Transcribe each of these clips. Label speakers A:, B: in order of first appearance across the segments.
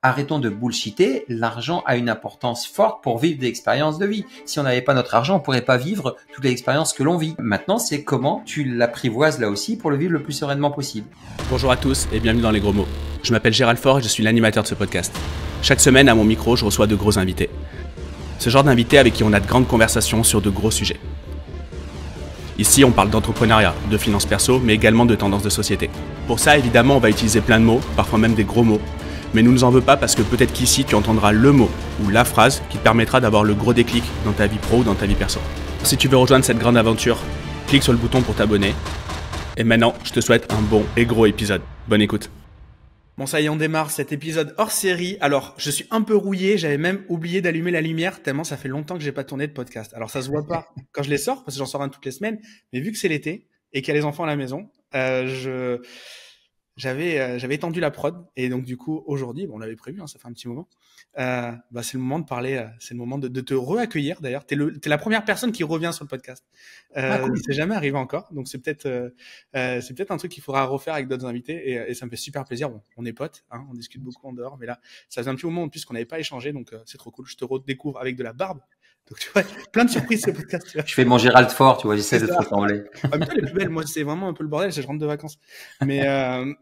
A: Arrêtons de bullshiter, l'argent a une importance forte pour vivre des expériences de vie. Si on n'avait pas notre argent, on pourrait pas vivre toutes les expériences que l'on vit. Maintenant, c'est comment tu l'apprivoises là aussi pour le vivre le plus sereinement possible.
B: Bonjour à tous et bienvenue dans Les Gros Mots. Je m'appelle Gérald Faure et je suis l'animateur de ce podcast. Chaque semaine, à mon micro, je reçois de gros invités. Ce genre d'invités avec qui on a de grandes conversations sur de gros sujets. Ici, on parle d'entrepreneuriat, de finances perso, mais également de tendances de société. Pour ça, évidemment, on va utiliser plein de mots, parfois même des gros mots. Mais ne nous en veux pas parce que peut-être qu'ici, tu entendras le mot ou la phrase qui te permettra d'avoir le gros déclic dans ta vie pro ou dans ta vie perso. Si tu veux rejoindre cette grande aventure, clique sur le bouton pour t'abonner. Et maintenant, je te souhaite un bon et gros épisode. Bonne écoute. Bon, ça y est, on démarre cet épisode hors série. Alors, je suis un peu rouillé. J'avais même oublié d'allumer la lumière tellement ça fait longtemps que j'ai pas tourné de podcast. Alors, ça se voit pas quand je les sors parce que j'en sors un toutes les semaines. Mais vu que c'est l'été et qu'il y a les enfants à la maison, j'avais étendu la prod et donc du coup aujourd'hui, bon, on l'avait prévu, hein, ça fait un petit moment. C'est le moment de parler, c'est le moment de te re-accueillir. D'ailleurs, t'es la première personne qui revient sur le podcast. Cool. C'est jamais arrivé encore, donc c'est peut-être un truc qu'il faudra refaire avec d'autres invités et ça me fait super plaisir. Bon, on est potes, hein, on discute beaucoup en dehors, mais là, ça faisait un petit moment en plus qu'on n'avait pas échangé, donc c'est trop cool. Je te redécouvre avec de la barbe. Donc, tu vois, plein de surprises ce podcast. Tu vois.
A: Je fais mon Gérald Faure, tu vois, j'essaie de te ressembler.
B: Mais toi, les plus belles, moi, c'est vraiment un peu le bordel, c'est je rentre de vacances. Mais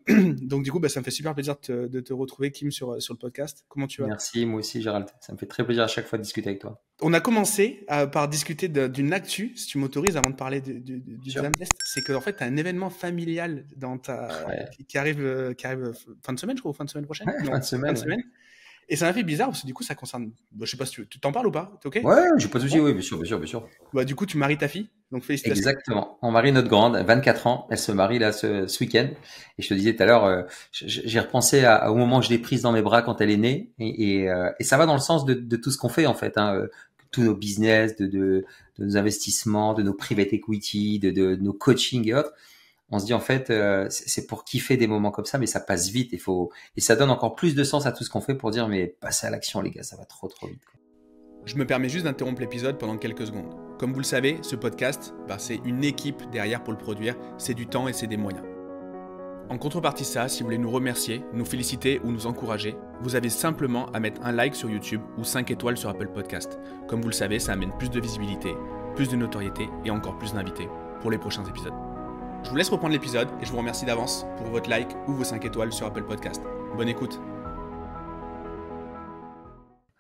B: donc, du coup, ça me fait super plaisir de te retrouver, Kim, sur le podcast. Comment tu vas?
A: Merci, moi aussi, Gérald. Ça me fait très plaisir à chaque fois de discuter avec toi.
B: On a commencé par discuter d'une actu, si tu m'autorises, avant de parler du Slam Test. C'est qu'en fait, tu as un événement familial qui arrive fin de semaine, je crois, ou fin de semaine prochaine.
A: Ouais, fin de semaine.
B: Et ça m'a fait bizarre parce que du coup, ça concerne. Je sais pas si tu t'en parles ou pas. T'es ok?
A: Ouais, j'ai pas de souci. Oui, bien sûr.
B: Du coup, tu maries ta fille. Donc, félicitations.
A: Exactement. On marie notre grande, 24 ans. Elle se marie là ce week-end. Et je te disais tout à l'heure, j'ai repensé au moment où je l'ai prise dans mes bras quand elle est née. Et ça va dans le sens de tout ce qu'on fait en fait. Hein. Tous nos business, de nos investissements, de nos private equity, de nos coachings et autres. On se dit en fait, c'est pour kiffer des moments comme ça, mais ça passe vite. Et ça donne encore plus de sens à tout ce qu'on fait pour dire mais passez à l'action les gars, ça va trop vite. Quoi.
B: Je me permets juste d'interrompre l'épisode pendant quelques secondes. Comme vous le savez, ce podcast, c'est une équipe derrière pour le produire. C'est du temps et c'est des moyens. En contrepartie de ça, si vous voulez nous remercier, nous féliciter ou nous encourager, vous avez simplement à mettre un like sur YouTube ou 5 étoiles sur Apple Podcast. Comme vous le savez, ça amène plus de visibilité, plus de notoriété et encore plus d'invités pour les prochains épisodes. Je vous laisse reprendre l'épisode et je vous remercie d'avance pour votre like ou vos 5 étoiles sur Apple Podcast. Bonne écoute.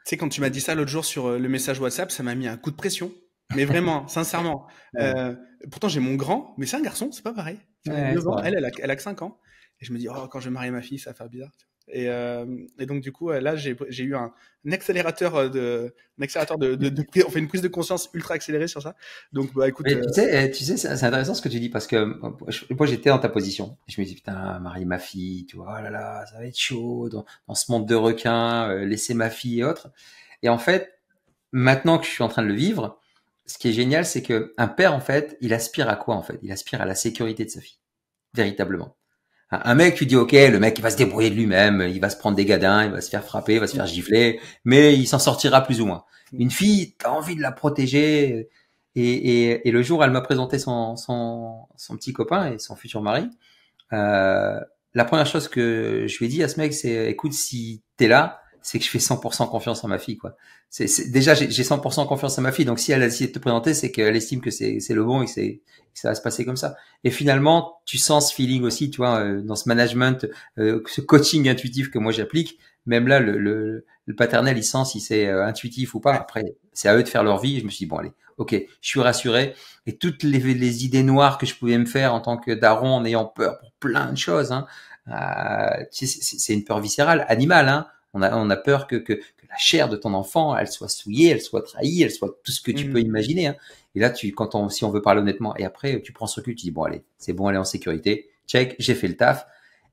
B: Tu sais, quand tu m'as dit ça l'autre jour sur le message WhatsApp, ça m'a mis un coup de pression. Mais vraiment, sincèrement. Pourtant, j'ai mon grand, mais c'est un garçon, c'est pas pareil.
A: Ouais,
B: 9 ans, elle a que 5 ans. Et je me dis, quand je vais marier ma fille, ça va faire bizarre. Et donc, du coup, là, j'ai eu un accélérateur on fait une prise de conscience ultra accélérée sur ça. Donc, écoute.
A: Mais tu sais, c'est intéressant ce que tu dis parce que moi, j'étais dans ta position. Et je me dis, putain, marier ma fille, tu vois, oh là là, ça va être chaud dans ce monde de requins, laisser ma fille et autres. Et en fait, maintenant que je suis en train de le vivre, ce qui est génial, c'est que un père, en fait, il aspire à quoi, en fait? Il aspire à la sécurité de sa fille. Véritablement. Un mec, tu dis, ok, le mec, il va se débrouiller de lui-même, il va se prendre des gadins, il va se faire frapper, il va se faire gifler, mais il s'en sortira plus ou moins. Une fille, t'as envie de la protéger, et le jour où elle m'a présenté son petit copain et son futur mari, la première chose que je lui ai dit à ce mec, c'est, écoute, si t'es là, c'est que je fais 100% confiance en ma fille, quoi. Déjà, j'ai 100% confiance en ma fille, donc si elle a décidé de te présenter, c'est qu'elle estime que c'est le bon et que ça va se passer comme ça. Et finalement, tu sens ce feeling aussi, tu vois, dans ce management, ce coaching intuitif que moi j'applique. Même là, le paternel, il sent si c'est intuitif ou pas. Après, c'est à eux de faire leur vie. Et je me suis dit, bon, allez, ok, je suis rassuré. Et toutes les idées noires que je pouvais me faire en tant que daron, en ayant peur pour plein de choses, hein, c'est une peur viscérale, animale, hein. On a peur que la chair de ton enfant, elle soit souillée, elle soit trahie, elle soit tout ce que tu peux imaginer. Hein. Et là, si on veut parler honnêtement, et après, tu prends ce recul, tu dis, bon, allez, c'est bon, elle est en sécurité. Check, j'ai fait le taf.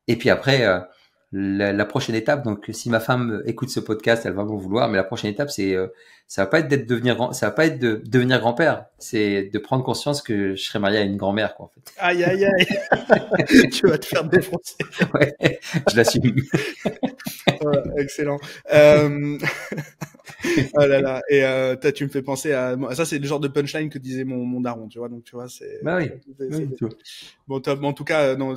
A: Et puis après, la prochaine étape, donc si ma femme écoute ce podcast, elle va m'en vouloir, mais la prochaine étape, ça va pas être de devenir grand-père, c'est de prendre conscience que je serai marié à une grand-mère, quoi, en fait.
B: Aïe, aïe, aïe. Tu vas te faire défoncer.
A: Ouais, je l'assume.
B: Excellent. Oh là là. Et tu me fais penser à ça, c'est le genre de punchline que disait mon daron, tu vois. Donc tu vois,
A: Bah oui,
B: c'est
A: oui, tu vois.
B: bon top. Mais en tout cas, non,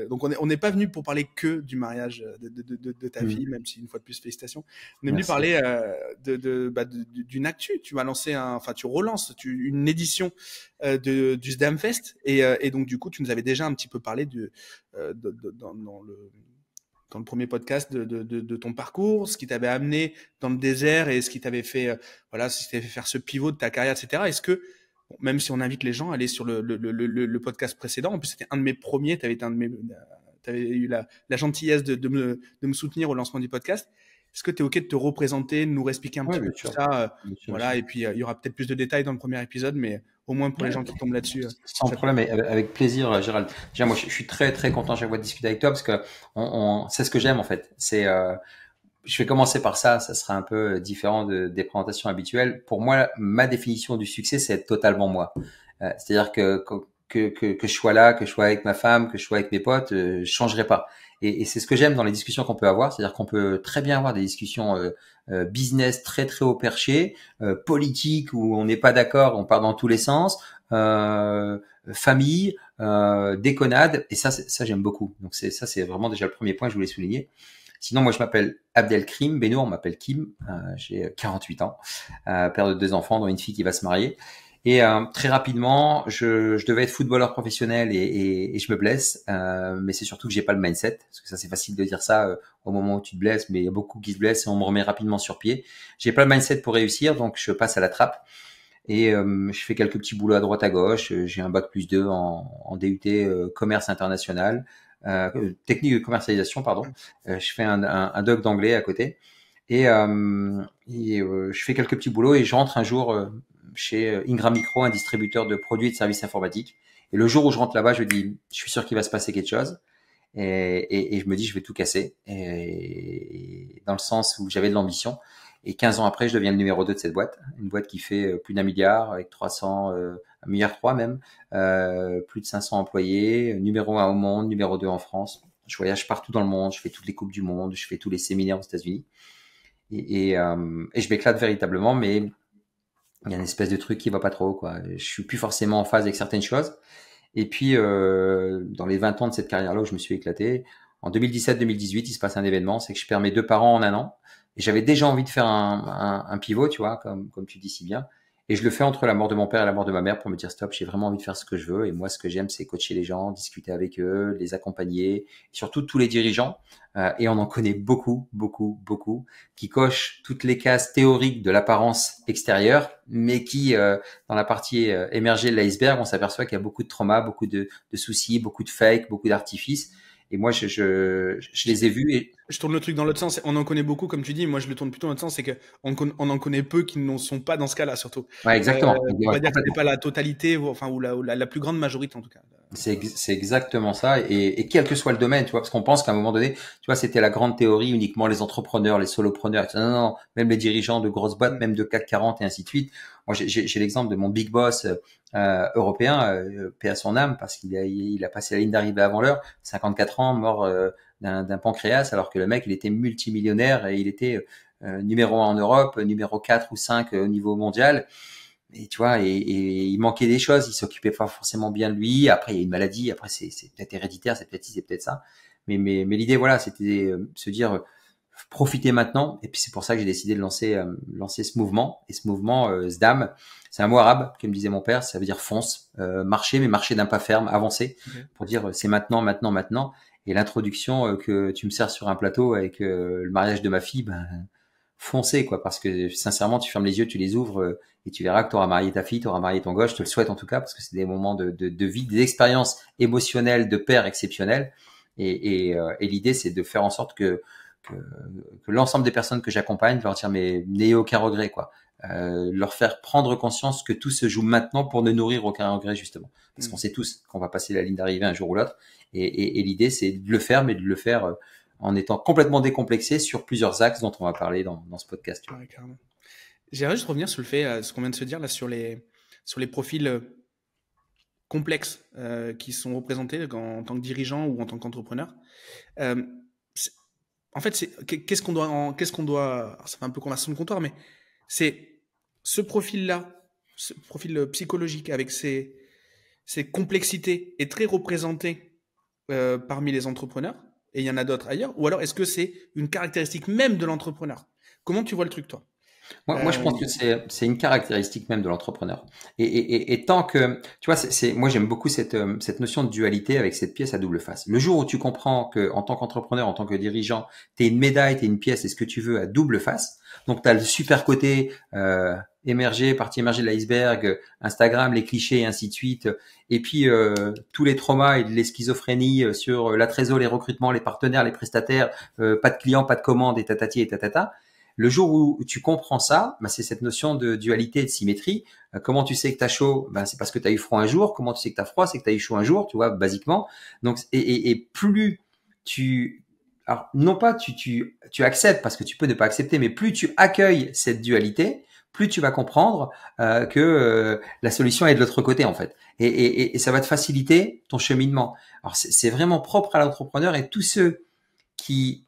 B: donc on n'est pas venu pour parler que du mariage de ta fille,
A: Mm.
B: même si une fois de plus félicitations. On est venu
A: Merci.
B: parler d'une actu. Tu m'as lancé tu relances une édition du Sdamfest et donc du coup, tu nous avais déjà un petit peu parlé dans le premier podcast de ton parcours, ce qui t'avait amené dans le désert et ce qui t'avait fait, ce qui t'avait fait faire ce pivot de ta carrière, etc. Est-ce que, bon, même si on invite les gens à aller sur le podcast précédent, en plus c'était un de mes premiers, t'avais eu la gentillesse de me soutenir au lancement du podcast. Est-ce que tu es OK de te représenter, de nous expliquer un
A: Ouais,
B: petit peu
A: bien
B: tout
A: sûr.
B: ça
A: Bien sûr, bien
B: voilà,
A: sûr.
B: et puis il y aura peut-être plus de détails dans le premier épisode, mais au moins pour les
A: Ouais,
B: gens qui tombent là-dessus,
A: sans
B: ça peut être
A: problème, et avec plaisir, Gérald. Déjà, moi, je suis très, très content chaque fois de discuter avec toi parce que c'est ce que j'aime en fait. Je vais commencer par ça. Ça sera un peu différent des présentations habituelles. Pour moi, ma définition du succès, c'est être totalement moi. C'est-à-dire que je sois là, que je sois avec ma femme, que je sois avec mes potes, je changerai pas. Et c'est ce que j'aime dans les discussions qu'on peut avoir. C'est-à-dire qu'on peut très bien avoir des discussions business très très haut perché, politique où on n'est pas d'accord, on part dans tous les sens, famille, déconnade. Et ça j'aime beaucoup. Donc c'est vraiment déjà le premier point que je voulais souligner. Sinon, moi, je m'appelle Abdelkrim Benour, on m'appelle Kim. J'ai 48 ans, père de 2 enfants, dont une fille qui va se marier. Et très rapidement, je devais être footballeur professionnel et je me blesse. Mais c'est surtout que j'ai pas le mindset, parce que ça c'est facile de dire ça au moment où tu te blesses, mais il y a beaucoup qui se blessent et on me remet rapidement sur pied. J'ai pas le mindset pour réussir, donc je passe à la trappe. Et je fais quelques petits boulots à droite à gauche. J'ai un bac+2 en DUT commerce international, technique de commercialisation, pardon. Je fais un doc d'anglais à côté. Je fais quelques petits boulots et je rentre un jour chez Ingram Micro, un distributeur de produits et de services informatiques. Et le jour où je rentre là-bas, je dis, je suis sûr qu'il va se passer quelque chose. Et je me dis, je vais tout casser. Et dans le sens où j'avais de l'ambition. Et 15 ans après, je deviens le numéro 2 de cette boîte. Une boîte qui fait plus d'1 milliard, avec 300, 1,3 milliard même, plus de 500 employés, numéro 1 au monde, numéro 2 en France. Je voyage partout dans le monde, je fais toutes les coupes du monde, je fais tous les séminaires aux États-Unis. Et je m'éclate véritablement, mais il y a une espèce de truc qui va pas trop, quoi. Je suis plus forcément en phase avec certaines choses. Et puis, dans les 20 ans de cette carrière-là où je me suis éclaté, en 2017-2018, il se passe un événement, c'est que je perds mes 2 parents en un an. Et j'avais déjà envie de faire un pivot, tu vois, comme tu dis si bien. Et je le fais entre la mort de mon père et la mort de ma mère pour me dire stop, j'ai vraiment envie de faire ce que je veux. Et moi, ce que j'aime, c'est coacher les gens, discuter avec eux, les accompagner, et surtout tous les dirigeants. Et on en connaît beaucoup, beaucoup, beaucoup, qui cochent toutes les cases théoriques de l'apparence extérieure, mais qui, dans la partie émergée de l'iceberg, on s'aperçoit qu'il y a beaucoup de traumas, beaucoup de soucis, beaucoup de fake, beaucoup d'artifices. Et moi, je les ai vus et
B: Je tourne le truc dans l'autre sens. On en connaît beaucoup, comme tu dis. Moi, je le tourne plutôt dans l'autre sens. C'est on en connaît peu qui ne sont pas dans ce cas-là, surtout.
A: ouais, exactement.
B: On
A: Ouais,
B: va dire que c'est
A: complètement.
B: pas la totalité, ou la plus grande majorité, en tout cas.
A: C'est exactement ça. Et quel que soit le domaine, tu vois, parce qu'on pense qu'à un moment donné, tu vois, c'était la grande théorie, uniquement les entrepreneurs, les solopreneurs. Non, non, non, même les dirigeants de grosses boîtes, même de CAC 40 et ainsi de suite. Moi, j'ai l'exemple de mon big boss européen, paix à son âme, parce il a passé la ligne d'arrivée avant l'heure, 54 ans, mort d'un pancréas, alors que le mec, il était multimillionnaire et il était numéro 1 en Europe, numéro 4 ou 5 au niveau mondial. Et tu vois, et il manquait des choses, il s'occupait pas forcément bien de lui. Après, il y a une maladie. Après, c'est peut-être héréditaire, c'est peut-être ci, c'est peut-être ça. Mais l'idée, voilà, c'était se dire profiter maintenant. Et puis c'est pour ça que j'ai décidé de lancer ce mouvement. Et ce mouvement, SDAM, c'est un mot arabe, comme disait mon père. Ça veut dire fonce, marcher, mais marcher d'un pas ferme, avancer, pour dire c'est maintenant, maintenant, maintenant. Et l'introduction que tu me sers sur un plateau avec le mariage de ma fille, ben foncer, quoi, parce que sincèrement, tu fermes les yeux, tu les ouvres et tu verras que tu auras marié ta fille, tu auras marié ton gosse. Je te le souhaite en tout cas, parce que c'est des moments de vie, des expériences émotionnelles de père exceptionnelles. Et l'idée, c'est de faire en sorte que, que l'ensemble des personnes que j'accompagne, leur dire mais n'ayez aucun regret, quoi. Leur faire prendre conscience que tout se joue maintenant pour ne nourrir aucun regret, justement, parce qu'on sait tous qu'on va passer la ligne d'arrivée un jour ou l'autre. Et l'idée, c'est de le faire, mais de le faire en étant complètement décomplexé sur plusieurs axes dont on va parler dans ce podcast. Tu vois.
B: Ouais, carrément. J'aimerais juste revenir sur le fait, ce qu'on vient de se dire là, sur les profils complexes qui sont représentés en tant que dirigeant ou en tant qu'entrepreneur. Euh, en fait, qu'est-ce qu'on doit, alors ça fait un peu conversation de comptoir, mais c'est ce profil-là, ce profil psychologique avec ses complexités est très représenté parmi les entrepreneurs, et il y en a d'autres ailleurs, ou alors est-ce que c'est une caractéristique même de l'entrepreneur? Comment tu vois le truc, toi?
A: Moi, je pense que c'est une caractéristique même de l'entrepreneur. Et tant que, tu vois, moi, j'aime beaucoup cette notion de dualité avec cette pièce à double face. Le jour où tu comprends que, en tant qu'entrepreneur, en tant que dirigeant, t'es une médaille, t'es une pièce, et ce que tu veux à double face. Donc, t'as le super côté, partie émergée de l'iceberg, Instagram, les clichés et ainsi de suite. Et puis, tous les traumas et les schizophrénies sur la trésor, les recrutements, les partenaires, les prestataires, pas de clients, pas de commandes et tatati et tatata. Le jour où tu comprends ça, bah, c'est cette notion de dualité et de symétrie. Comment tu sais que tu as chaud? Ben, c'est parce que tu as eu froid un jour. Comment tu sais que tu as froid? C'est que tu as eu chaud un jour, tu vois, basiquement. Donc, et plus tu... Alors, non pas tu acceptes, parce que tu peux ne pas accepter, mais plus tu accueilles cette dualité, plus tu vas comprendre que la solution est de l'autre côté, en fait. Et ça va te faciliter ton cheminement. Alors, c'est vraiment propre à l'entrepreneur, et tous ceux qui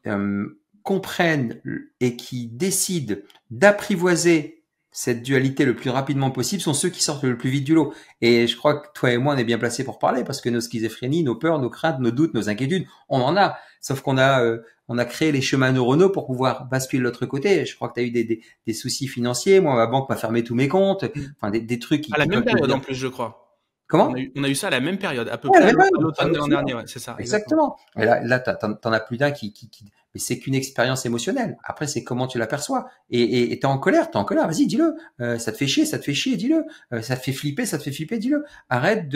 A: comprennent et qui décident d'apprivoiser cette dualité le plus rapidement possible sont ceux qui sortent le plus vite du lot. Et je crois que toi et moi, on est bien placés pour parler, parce que nos schizophrénies, nos peurs, nos craintes, nos doutes, nos inquiétudes, on en a. Sauf qu'on a créé les chemins neuronaux pour pouvoir basculer de l'autre côté. Je crois que tu as eu des soucis financiers. Moi, ma banque m'a fermé tous mes comptes. Enfin, des trucs
B: À la même période, en plus, je crois.
A: Comment?
B: On a eu ça à la même période, à peu
A: Ouais,
B: près à
A: mais
B: l'automne de l'an dernier. Ouais, c'est ça.
A: exactement. Et là, t'en as plus d'un qui mais c'est qu'une expérience émotionnelle. Après, c'est comment tu l'aperçois. Et t'es en colère, vas-y, dis-le. Ça te fait chier, dis-le. Ça te fait flipper, dis-le. Arrête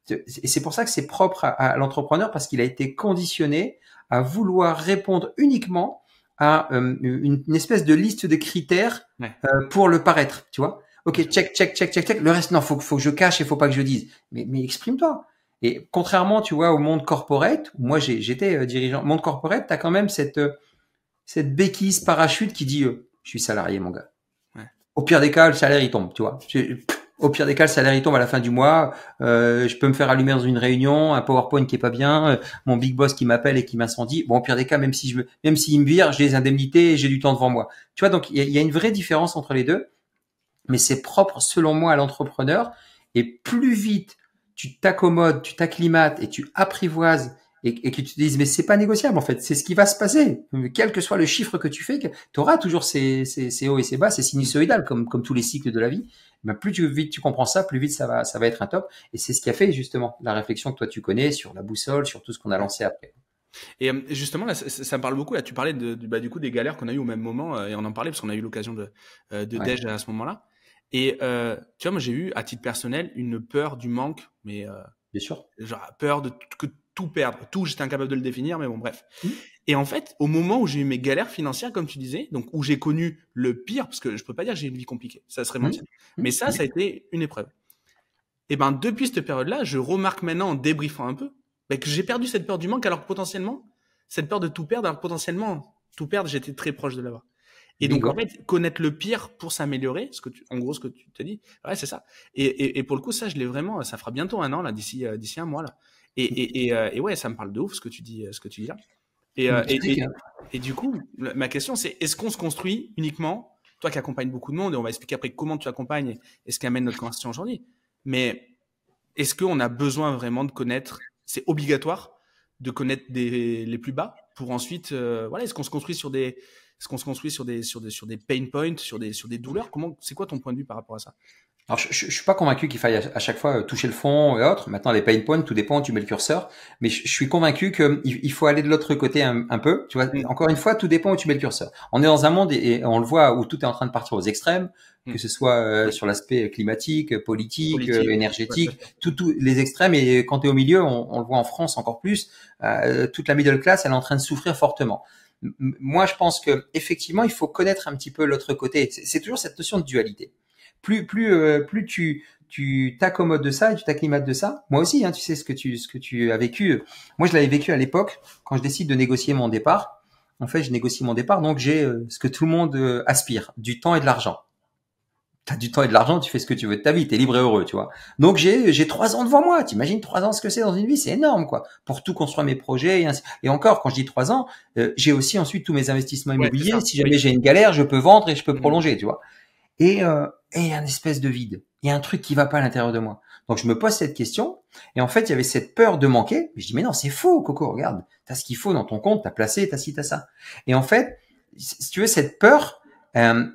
A: et c'est pour ça que c'est propre à l'entrepreneur, parce qu'il a été conditionné à vouloir répondre uniquement à une espèce de liste de critères pour le paraître, tu vois. Ok, check. Le reste, non, faut que je cache et faut pas que je dise. Mais exprime-toi. Et contrairement, tu vois, au monde corporate, où moi j'étais dirigeant, monde corporate, t'as quand même cette béquise parachute qui dit je suis salarié, mon gars.
B: Ouais.
A: Au pire des cas, le salaire il tombe, tu vois. Au pire des cas, le salaire il tombe à la fin du mois. Je peux me faire allumer dans une réunion, un PowerPoint qui est pas bien, mon big boss qui m'appelle et qui m'incendie. Bon, au pire des cas, même s'il me vire, j'ai les indemnités et j'ai du temps devant moi. Tu vois, donc il y a une vraie différence entre les deux, mais c'est propre selon moi à l'entrepreneur. Et plus vite tu t'accommodes, tu t'acclimates et tu apprivoises et que tu te dises mais c'est pas négociable en fait, c'est ce qui va se passer. Quel que soit le chiffre que tu fais, tu auras toujours ces hauts et ces bas, c'est sinusoïdal comme tous les cycles de la vie. Mais plus vite tu comprends ça, plus vite ça va être un top. Et c'est ce qui a fait justement la réflexion que toi tu connais sur la boussole, sur tout ce qu'on a lancé après.
B: Et justement, là, ça me parle beaucoup. Là, tu parlais du coup des galères qu'on a eues au même moment, et on en parlait parce qu'on a eu l'occasion de déj à ce moment-là. Et tu vois, moi, j'ai eu, à titre personnel, une peur du manque, mais
A: bien sûr,
B: genre peur de tout perdre. Tout, j'étais incapable de le définir, mais bon, bref. Et en fait, au moment où j'ai eu mes galères financières, comme tu disais, donc où j'ai connu le pire, parce que je peux pas dire que j'ai une vie compliquée, ça serait mentir. Mais ça a été une épreuve. Et ben, depuis cette période-là, je remarque maintenant, en débriefant un peu, que j'ai perdu cette peur du manque, alors que potentiellement, cette peur de tout perdre, alors potentiellement, tout perdre, j'étais très proche de l'avoir. Et donc, en fait, connaître le pire pour s'améliorer, en gros, ce que tu te dis, ouais, c'est ça. Et pour le coup, ça, je l'ai vraiment, ça fera bientôt un an, là, d'ici un mois, là. Et ouais, ça me parle de ouf, ce que tu dis là. Et du coup, ma question, c'est, est-ce qu'on se construit uniquement, toi qui accompagnes beaucoup de monde, et on va expliquer après comment tu accompagnes et ce qui amène notre conversation aujourd'hui, mais est-ce qu'on a besoin vraiment de connaître, c'est obligatoire de connaître les plus bas pour ensuite, voilà, est-ce qu'on se construit sur des pain points, sur des douleurs? C'est quoi ton point de vue par rapport à ça?
A: Alors, je suis pas convaincu qu'il faille à chaque fois toucher le fond et autres. Maintenant, les pain points, tout dépend où tu mets le curseur. Mais je suis convaincu qu'il faut aller de l'autre côté un peu. Tu vois, encore une fois, tout dépend où tu mets le curseur. On est dans un monde et on le voit où tout est en train de partir aux extrêmes, que ce soit sur l'aspect climatique, politique, énergétique, tous les extrêmes. Et quand tu es au milieu, on le voit en France encore plus, toute la middle class, elle est en train de souffrir fortement. Moi, je pense que effectivement, il faut connaître un petit peu l'autre côté. C'est toujours cette notion de dualité. Plus tu t'accommodes de ça et tu t'acclimates de ça. Moi aussi, hein, tu sais ce que tu as vécu. Moi, je l'avais vécu à l'époque quand je décide de négocier mon départ. En fait, je négocie mon départ, donc j'ai ce que tout le monde aspire, du temps et de l'argent. t'as du temps et de l'argent, tu fais ce que tu veux de ta vie, t'es libre et heureux, tu vois. Donc j'ai 3 ans devant moi. T'imagines 3 ans ce que c'est dans une vie, c'est énorme, quoi. Pour tout construire mes projets et encore, quand je dis 3 ans, j'ai aussi ensuite tous mes investissements immobiliers.
B: Ça.
A: Si jamais j'ai une galère, je peux vendre et je peux prolonger, tu vois. Et il y a une espèce de vide. Il y a un truc qui va pas à l'intérieur de moi. Donc je me pose cette question. Et en fait, il y avait cette peur de manquer. Je dis mais non, c'est faux, Coco. Regarde, t'as ce qu'il faut dans ton compte, t'as placé, t'as ci, t'as ça. Et en fait, si tu veux, cette peur,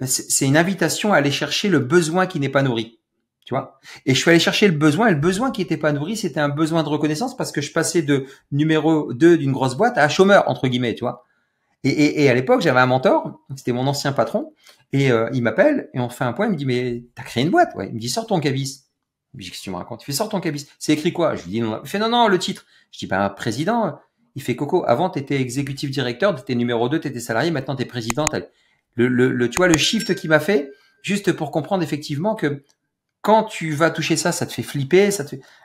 A: c'est une invitation à aller chercher le besoin qui n'est pas nourri, tu vois. Et je suis allé chercher le besoin, et le besoin qui n'était pas nourri, c'était un besoin de reconnaissance parce que je passais de numéro 2 d'une grosse boîte à chômeur, entre guillemets, tu vois. Et à l'époque, j'avais un mentor, c'était mon ancien patron, et il m'appelle, et on fait un point, il me dit, mais t'as créé une boîte, ouais. Il me dit, sors ton cabis. Je dis, qu'est-ce que tu me racontes? Il fait, sors ton cabis. C'est écrit quoi? Je lui dis, non. Il fait, non, le titre. Je dis, ben, président. Il fait, Coco, avant, t'étais exécutif directeur, t'étais numéro 2, t'étais salarié, maintenant t'es président, tu vois, le shift qui m'a fait, juste pour comprendre effectivement que quand tu vas toucher ça, ça te fait flipper,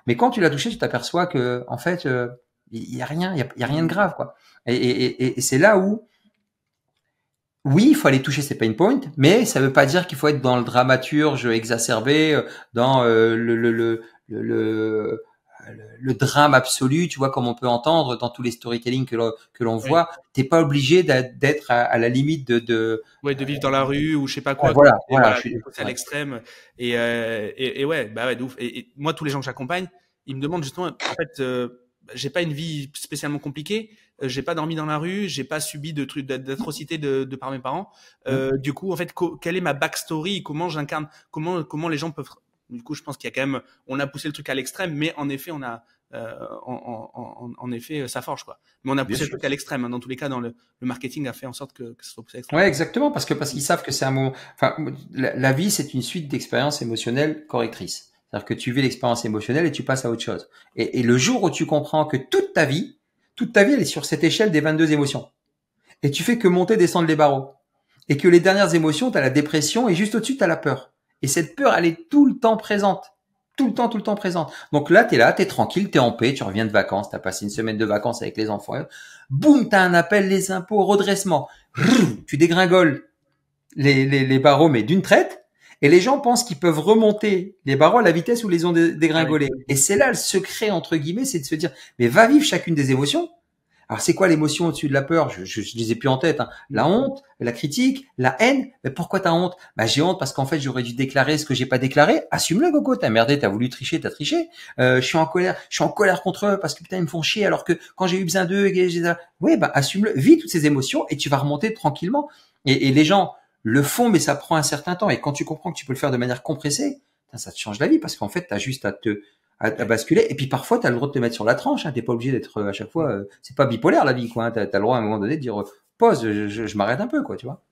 A: mais quand tu l'as touché, tu t'aperçois que, en fait, il y a rien, il y a rien de grave, quoi. Et c'est là où, oui, il faut aller toucher ces pain points, mais ça veut pas dire qu'il faut être dans le dramaturge exacerbé, dans le drame absolu, tu vois, comme on peut entendre dans tous les storytelling que l'on voit. T'es pas obligé d'être à la limite de
B: vivre dans la rue ou je sais pas quoi.
A: Voilà,
B: à l'extrême. Et ouais, bah ouais, de ouf. Et moi, tous les gens que j'accompagne, ils me demandent justement, en fait, j'ai pas une vie spécialement compliquée. J'ai pas dormi dans la rue, j'ai pas subi de trucs d'atrocités de par mes parents. Du coup, en fait, quelle est ma backstory? Comment j'incarne? Comment les gens peuvent? Du coup, je pense qu'il y a quand même, on a poussé le truc à l'extrême, mais en effet, on a, en effet, ça forge, quoi. Mais on a poussé le truc à l'extrême. Hein. Dans tous les cas, le marketing a fait en sorte que ce soit poussé à l'extrême.
A: Ouais, exactement, parce qu'ils savent que c'est un moment. Enfin, la vie, c'est une suite d'expériences émotionnelles correctrices. C'est-à-dire que tu vis l'expérience émotionnelle et tu passes à autre chose. Et le jour où tu comprends que toute ta vie, elle est sur cette échelle des 22 émotions. Et tu fais que monter, descendre les barreaux. Et que les dernières émotions, t'as la dépression et juste au-dessus, t'as la peur. Et cette peur, elle est tout le temps présente. Tout le temps présente. Donc là, t'es tranquille, t'es en paix, tu reviens de vacances, t'as passé une semaine de vacances avec les enfants. Boum, t'as un appel, les impôts, redressement. Tu dégringoles les barreaux, mais d'une traite. Et les gens pensent qu'ils peuvent remonter les barreaux à la vitesse où les ont dégringolés. Et c'est là le secret, entre guillemets, c'est de se dire, mais va vivre chacune des émotions. Alors, c'est quoi l'émotion au-dessus de la peur? Je les ai plus en tête. Hein. La honte, la critique, la haine. Mais pourquoi t'as honte? Bah, j'ai honte parce qu'en fait, j'aurais dû déclarer ce que j'ai pas déclaré. Assume-le, Coco. T'as merdé, t'as voulu tricher, t'as triché. Je suis en colère contre eux parce que putain, ils me font chier alors que quand j'ai eu besoin d'eux, oui, bah, assume-le. Vis toutes ces émotions et tu vas remonter tranquillement. Et les gens le font, mais ça prend un certain temps. Et quand tu comprends que tu peux le faire de manière compressée, ça te change la vie parce qu'en fait, t'as juste à basculer. Et puis parfois, tu as le droit de te mettre sur la tranche. Hein. T'es pas obligé d'être à chaque fois. C'est pas bipolaire la vie, quoi. Hein. T'as le droit à un moment donné de dire pause, je m'arrête un peu, quoi, tu vois.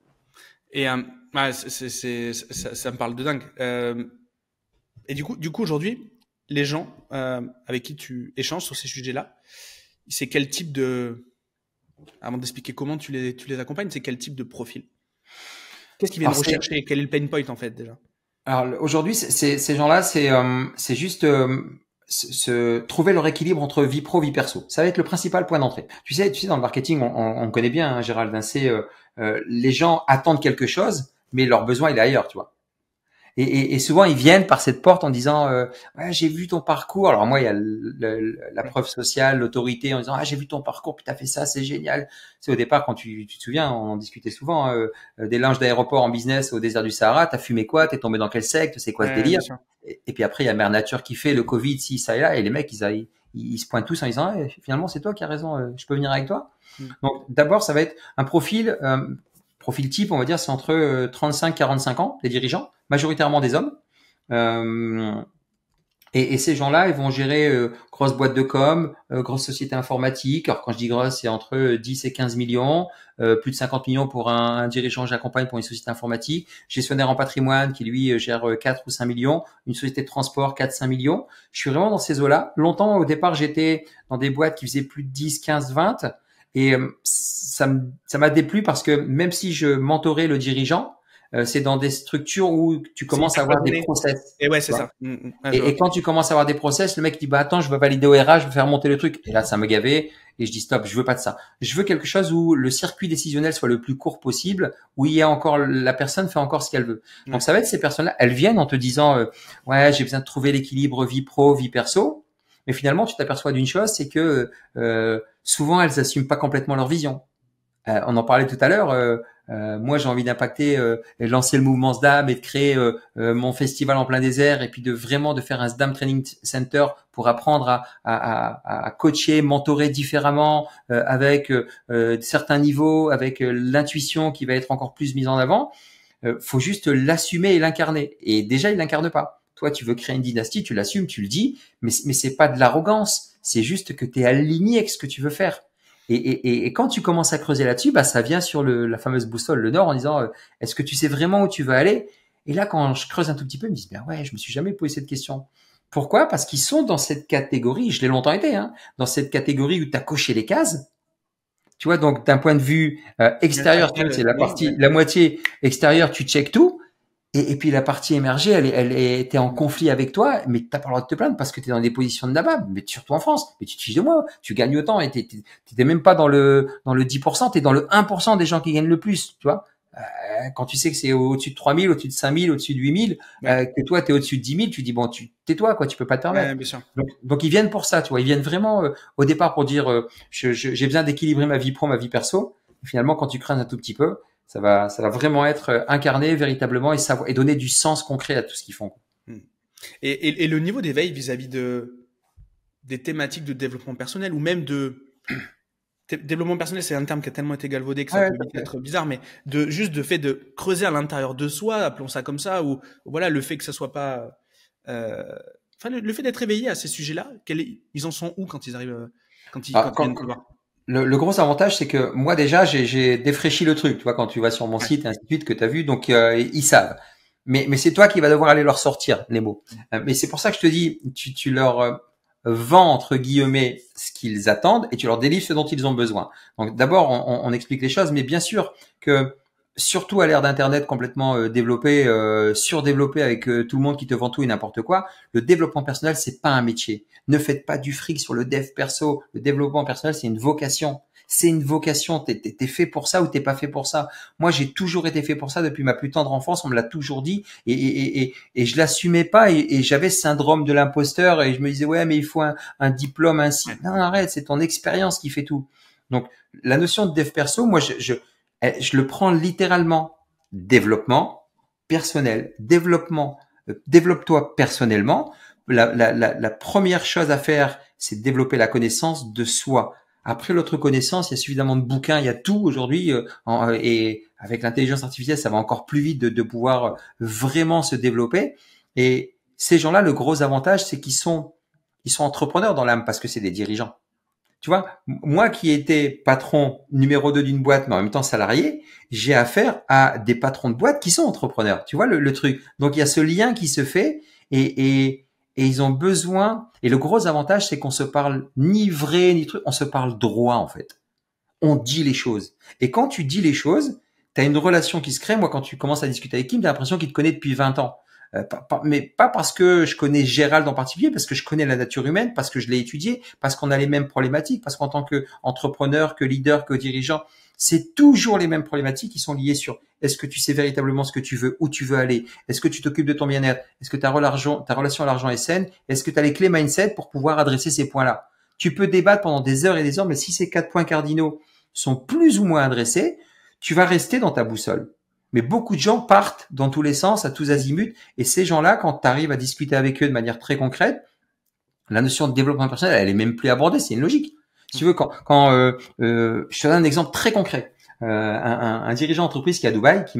B: Et ça me parle de dingue. Et du coup, aujourd'hui, les gens avec qui tu échanges sur ces sujets-là, c'est quel type de, avant d'expliquer comment tu les accompagnes, c'est quel type de profil? Qu'est-ce qu'ils viennent rechercher? Quel est le pain point en fait déjà?
A: Alors aujourd'hui, ces gens-là, c'est juste se trouver leur équilibre entre vie pro, vie perso. Ça va être le principal point d'entrée. Tu sais, dans le marketing, on connaît bien, hein, Gérald, c'est les gens attendent quelque chose, mais leur besoin il est ailleurs, tu vois. Et souvent ils viennent par cette porte en disant ouais, j'ai vu ton parcours. Alors moi il y a la preuve sociale, l'autorité en disant j'ai vu ton parcours, puis t'as fait ça, c'est génial. C'est au départ quand tu te souviens, on en discutait souvent des linges d'aéroport en business au désert du Sahara. T'as fumé quoi? T'es tombé dans quel secte? C'est quoi ce délire? Et puis après il y a Mère Nature qui fait le Covid, ci, ça et là, et les mecs ils se pointent tous en disant finalement c'est toi qui as raison, je peux venir avec toi. Donc d'abord ça va être un profil type, on va dire, c'est entre 35-45 ans, les dirigeants, majoritairement des hommes. Et ces gens-là, ils vont gérer grosses boîtes de com, grosses sociétés informatiques. Alors quand je dis grosse, c'est entre 10 et 15 millions, plus de 50 millions pour un dirigeant que j'accompagne pour une société informatique, gestionnaire en patrimoine qui lui gère 4 ou 5 millions, une société de transport 4-5 millions. Je suis vraiment dans ces eaux-là. Longtemps, au départ, j'étais dans des boîtes qui faisaient plus de 10, 15, 20. Et ça m'a déplu parce que même si je mentorais le dirigeant, c'est dans des structures où tu commences à avoir des process.
B: Et ouais, c'est ça.
A: Et quand tu commences à avoir des process, le mec dit, bah attends, je veux valider au RH, je veux faire monter le truc. Et là, ça me gavait. Et je dis, stop, je veux pas de ça. Je veux quelque chose où le circuit décisionnel soit le plus court possible, où il y a encore, la personne fait encore ce qu'elle veut. Donc, ça va être ces personnes-là, elles viennent en te disant, ouais, j'ai besoin de trouver l'équilibre vie pro, vie perso. Mais finalement, tu t'aperçois d'une chose, c'est que souvent, elles assument pas complètement leur vision. On en parlait tout à l'heure. Moi, j'ai envie d'impacter, et de lancer le mouvement SDAM et de créer mon festival en plein désert, et puis de faire un SDAM Training Center pour apprendre à coacher, mentorer différemment, avec certains niveaux, avec l'intuition qui va être encore plus mise en avant. Faut juste l'assumer et l'incarner. Et déjà, il l'incarne pas. Toi, tu veux créer une dynastie, tu l'assumes, tu le dis, mais c'est pas de l'arrogance. C'est juste que tu es aligné avec ce que tu veux faire. Et quand tu commences à creuser là-dessus, bah ça vient sur la fameuse boussole, le nord, en disant est-ce que tu sais vraiment où tu veux aller? Et là, quand je creuse un tout petit peu, ils me disent ben ouais, je me suis jamais posé cette question. Pourquoi? Parce qu'ils sont dans cette catégorie. Je l'ai longtemps été, hein, dans cette catégorie où tu as coché les cases. Tu vois, donc d'un point de vue extérieur, c'est la moitié extérieure, tu checkes tout. Et puis la partie émergée, elle était en conflit avec toi, mais t'as pas le droit de te plaindre parce que t'es dans des positions de nabab, mais surtout en France. Mais tu te fiches de moi, tu gagnes autant et t'étais même pas dans le 10%, t'es dans le 1% des gens qui gagnent le plus, tu vois. Quand tu sais que c'est au-dessus de 3000, au-dessus de 5000, au-dessus de 8000, que toi t'es au-dessus de 10 000, tu dis bon, tais-toi quoi, tu peux pas te permettre.
B: Ouais, bien sûr.
A: Donc ils viennent pour ça, tu vois, ils viennent vraiment au départ pour dire j'ai besoin d'équilibrer ma vie pro, ma vie perso. Et finalement, quand tu creuses un tout petit peu, ça va vraiment être incarné véritablement et donner du sens concret à tout ce qu'ils font.
B: Et le niveau d'éveil vis-à-vis des thématiques de développement personnel ou même développement personnel, c'est un terme qui a tellement été galvaudé que ça peut être bizarre, mais juste de fait de creuser à l'intérieur de soi, appelons ça comme ça, ou voilà, le fait que ça soit pas, le fait d'être éveillé à ces sujets-là, ils en sont où quand ils arrivent, quand ils viennent te voir?
A: Le gros avantage, c'est que moi déjà, j'ai défraîchi le truc. Tu vois, quand tu vas sur mon site, ainsi de suite, que tu as vu, donc ils savent. Mais c'est toi qui vas devoir aller leur sortir les mots. Mais c'est pour ça que je te dis, tu leur vends entre guillemets ce qu'ils attendent et tu leur délivres ce dont ils ont besoin. Donc d'abord, on explique les choses, mais bien sûr que surtout à l'ère d'Internet complètement développé, surdéveloppé avec tout le monde qui te vend tout et n'importe quoi, le développement personnel, c'est pas un métier. Ne faites pas du fric sur le dev perso. Le développement personnel, c'est une vocation. C'est une vocation. T'es fait pour ça ou t'es pas fait pour ça. Moi, j'ai toujours été fait pour ça depuis ma plus tendre enfance. On me l'a toujours dit et je l'assumais pas et j'avais ce syndrome de l'imposteur et je me disais ouais mais il faut un diplôme ainsi. Non, arrête, c'est ton expérience qui fait tout. Donc la notion de dev perso, moi je le prends littéralement. Développement personnel, développe-toi personnellement. La première chose à faire, c'est de développer la connaissance de soi. Après l'autre connaissance, il y a suffisamment de bouquins, il y a tout aujourd'hui, et avec l'intelligence artificielle, ça va encore plus vite de pouvoir vraiment se développer. Et ces gens-là, le gros avantage, c'est qu'ils sont entrepreneurs dans l'âme parce que c'est des dirigeants. Tu vois, moi qui étais patron numéro 2 d'une boîte, mais en même temps salarié, j'ai affaire à des patrons de boîte qui sont entrepreneurs. Tu vois le truc. Donc il y a ce lien qui se fait et ils ont besoin. Et le gros avantage, c'est qu'on se parle ni vrai ni truc, on se parle droit en fait. On dit les choses. Et quand tu dis les choses, tu as une relation qui se crée. Moi, quand tu commences à discuter avec Kim, tu as l'impression qu'il te connaît depuis 20 ans. Mais pas parce que je connais Gérald en particulier, parce que je connais la nature humaine, parce que je l'ai étudié, parce qu'on a les mêmes problématiques, parce qu'en tant qu'entrepreneur, que leader, que dirigeant, c'est toujours les mêmes problématiques qui sont liées sur est-ce que tu sais véritablement ce que tu veux, où tu veux aller, est-ce que tu t'occupes de ton bien-être, est-ce que ta relation à l'argent est saine, est-ce que tu as les clés mindset pour pouvoir adresser ces points-là. Tu peux débattre pendant des heures et des heures, mais si ces 4 points cardinaux sont plus ou moins adressés, tu vas rester dans ta boussole. Mais beaucoup de gens partent dans tous les sens, à tous azimuts. Et ces gens-là, quand tu arrives à discuter avec eux de manière très concrète, la notion de développement personnel, elle est même plus abordée. C'est une logique. Si tu veux, je te donne un exemple très concret. Un dirigeant d'entreprise qui est à Dubaï, qui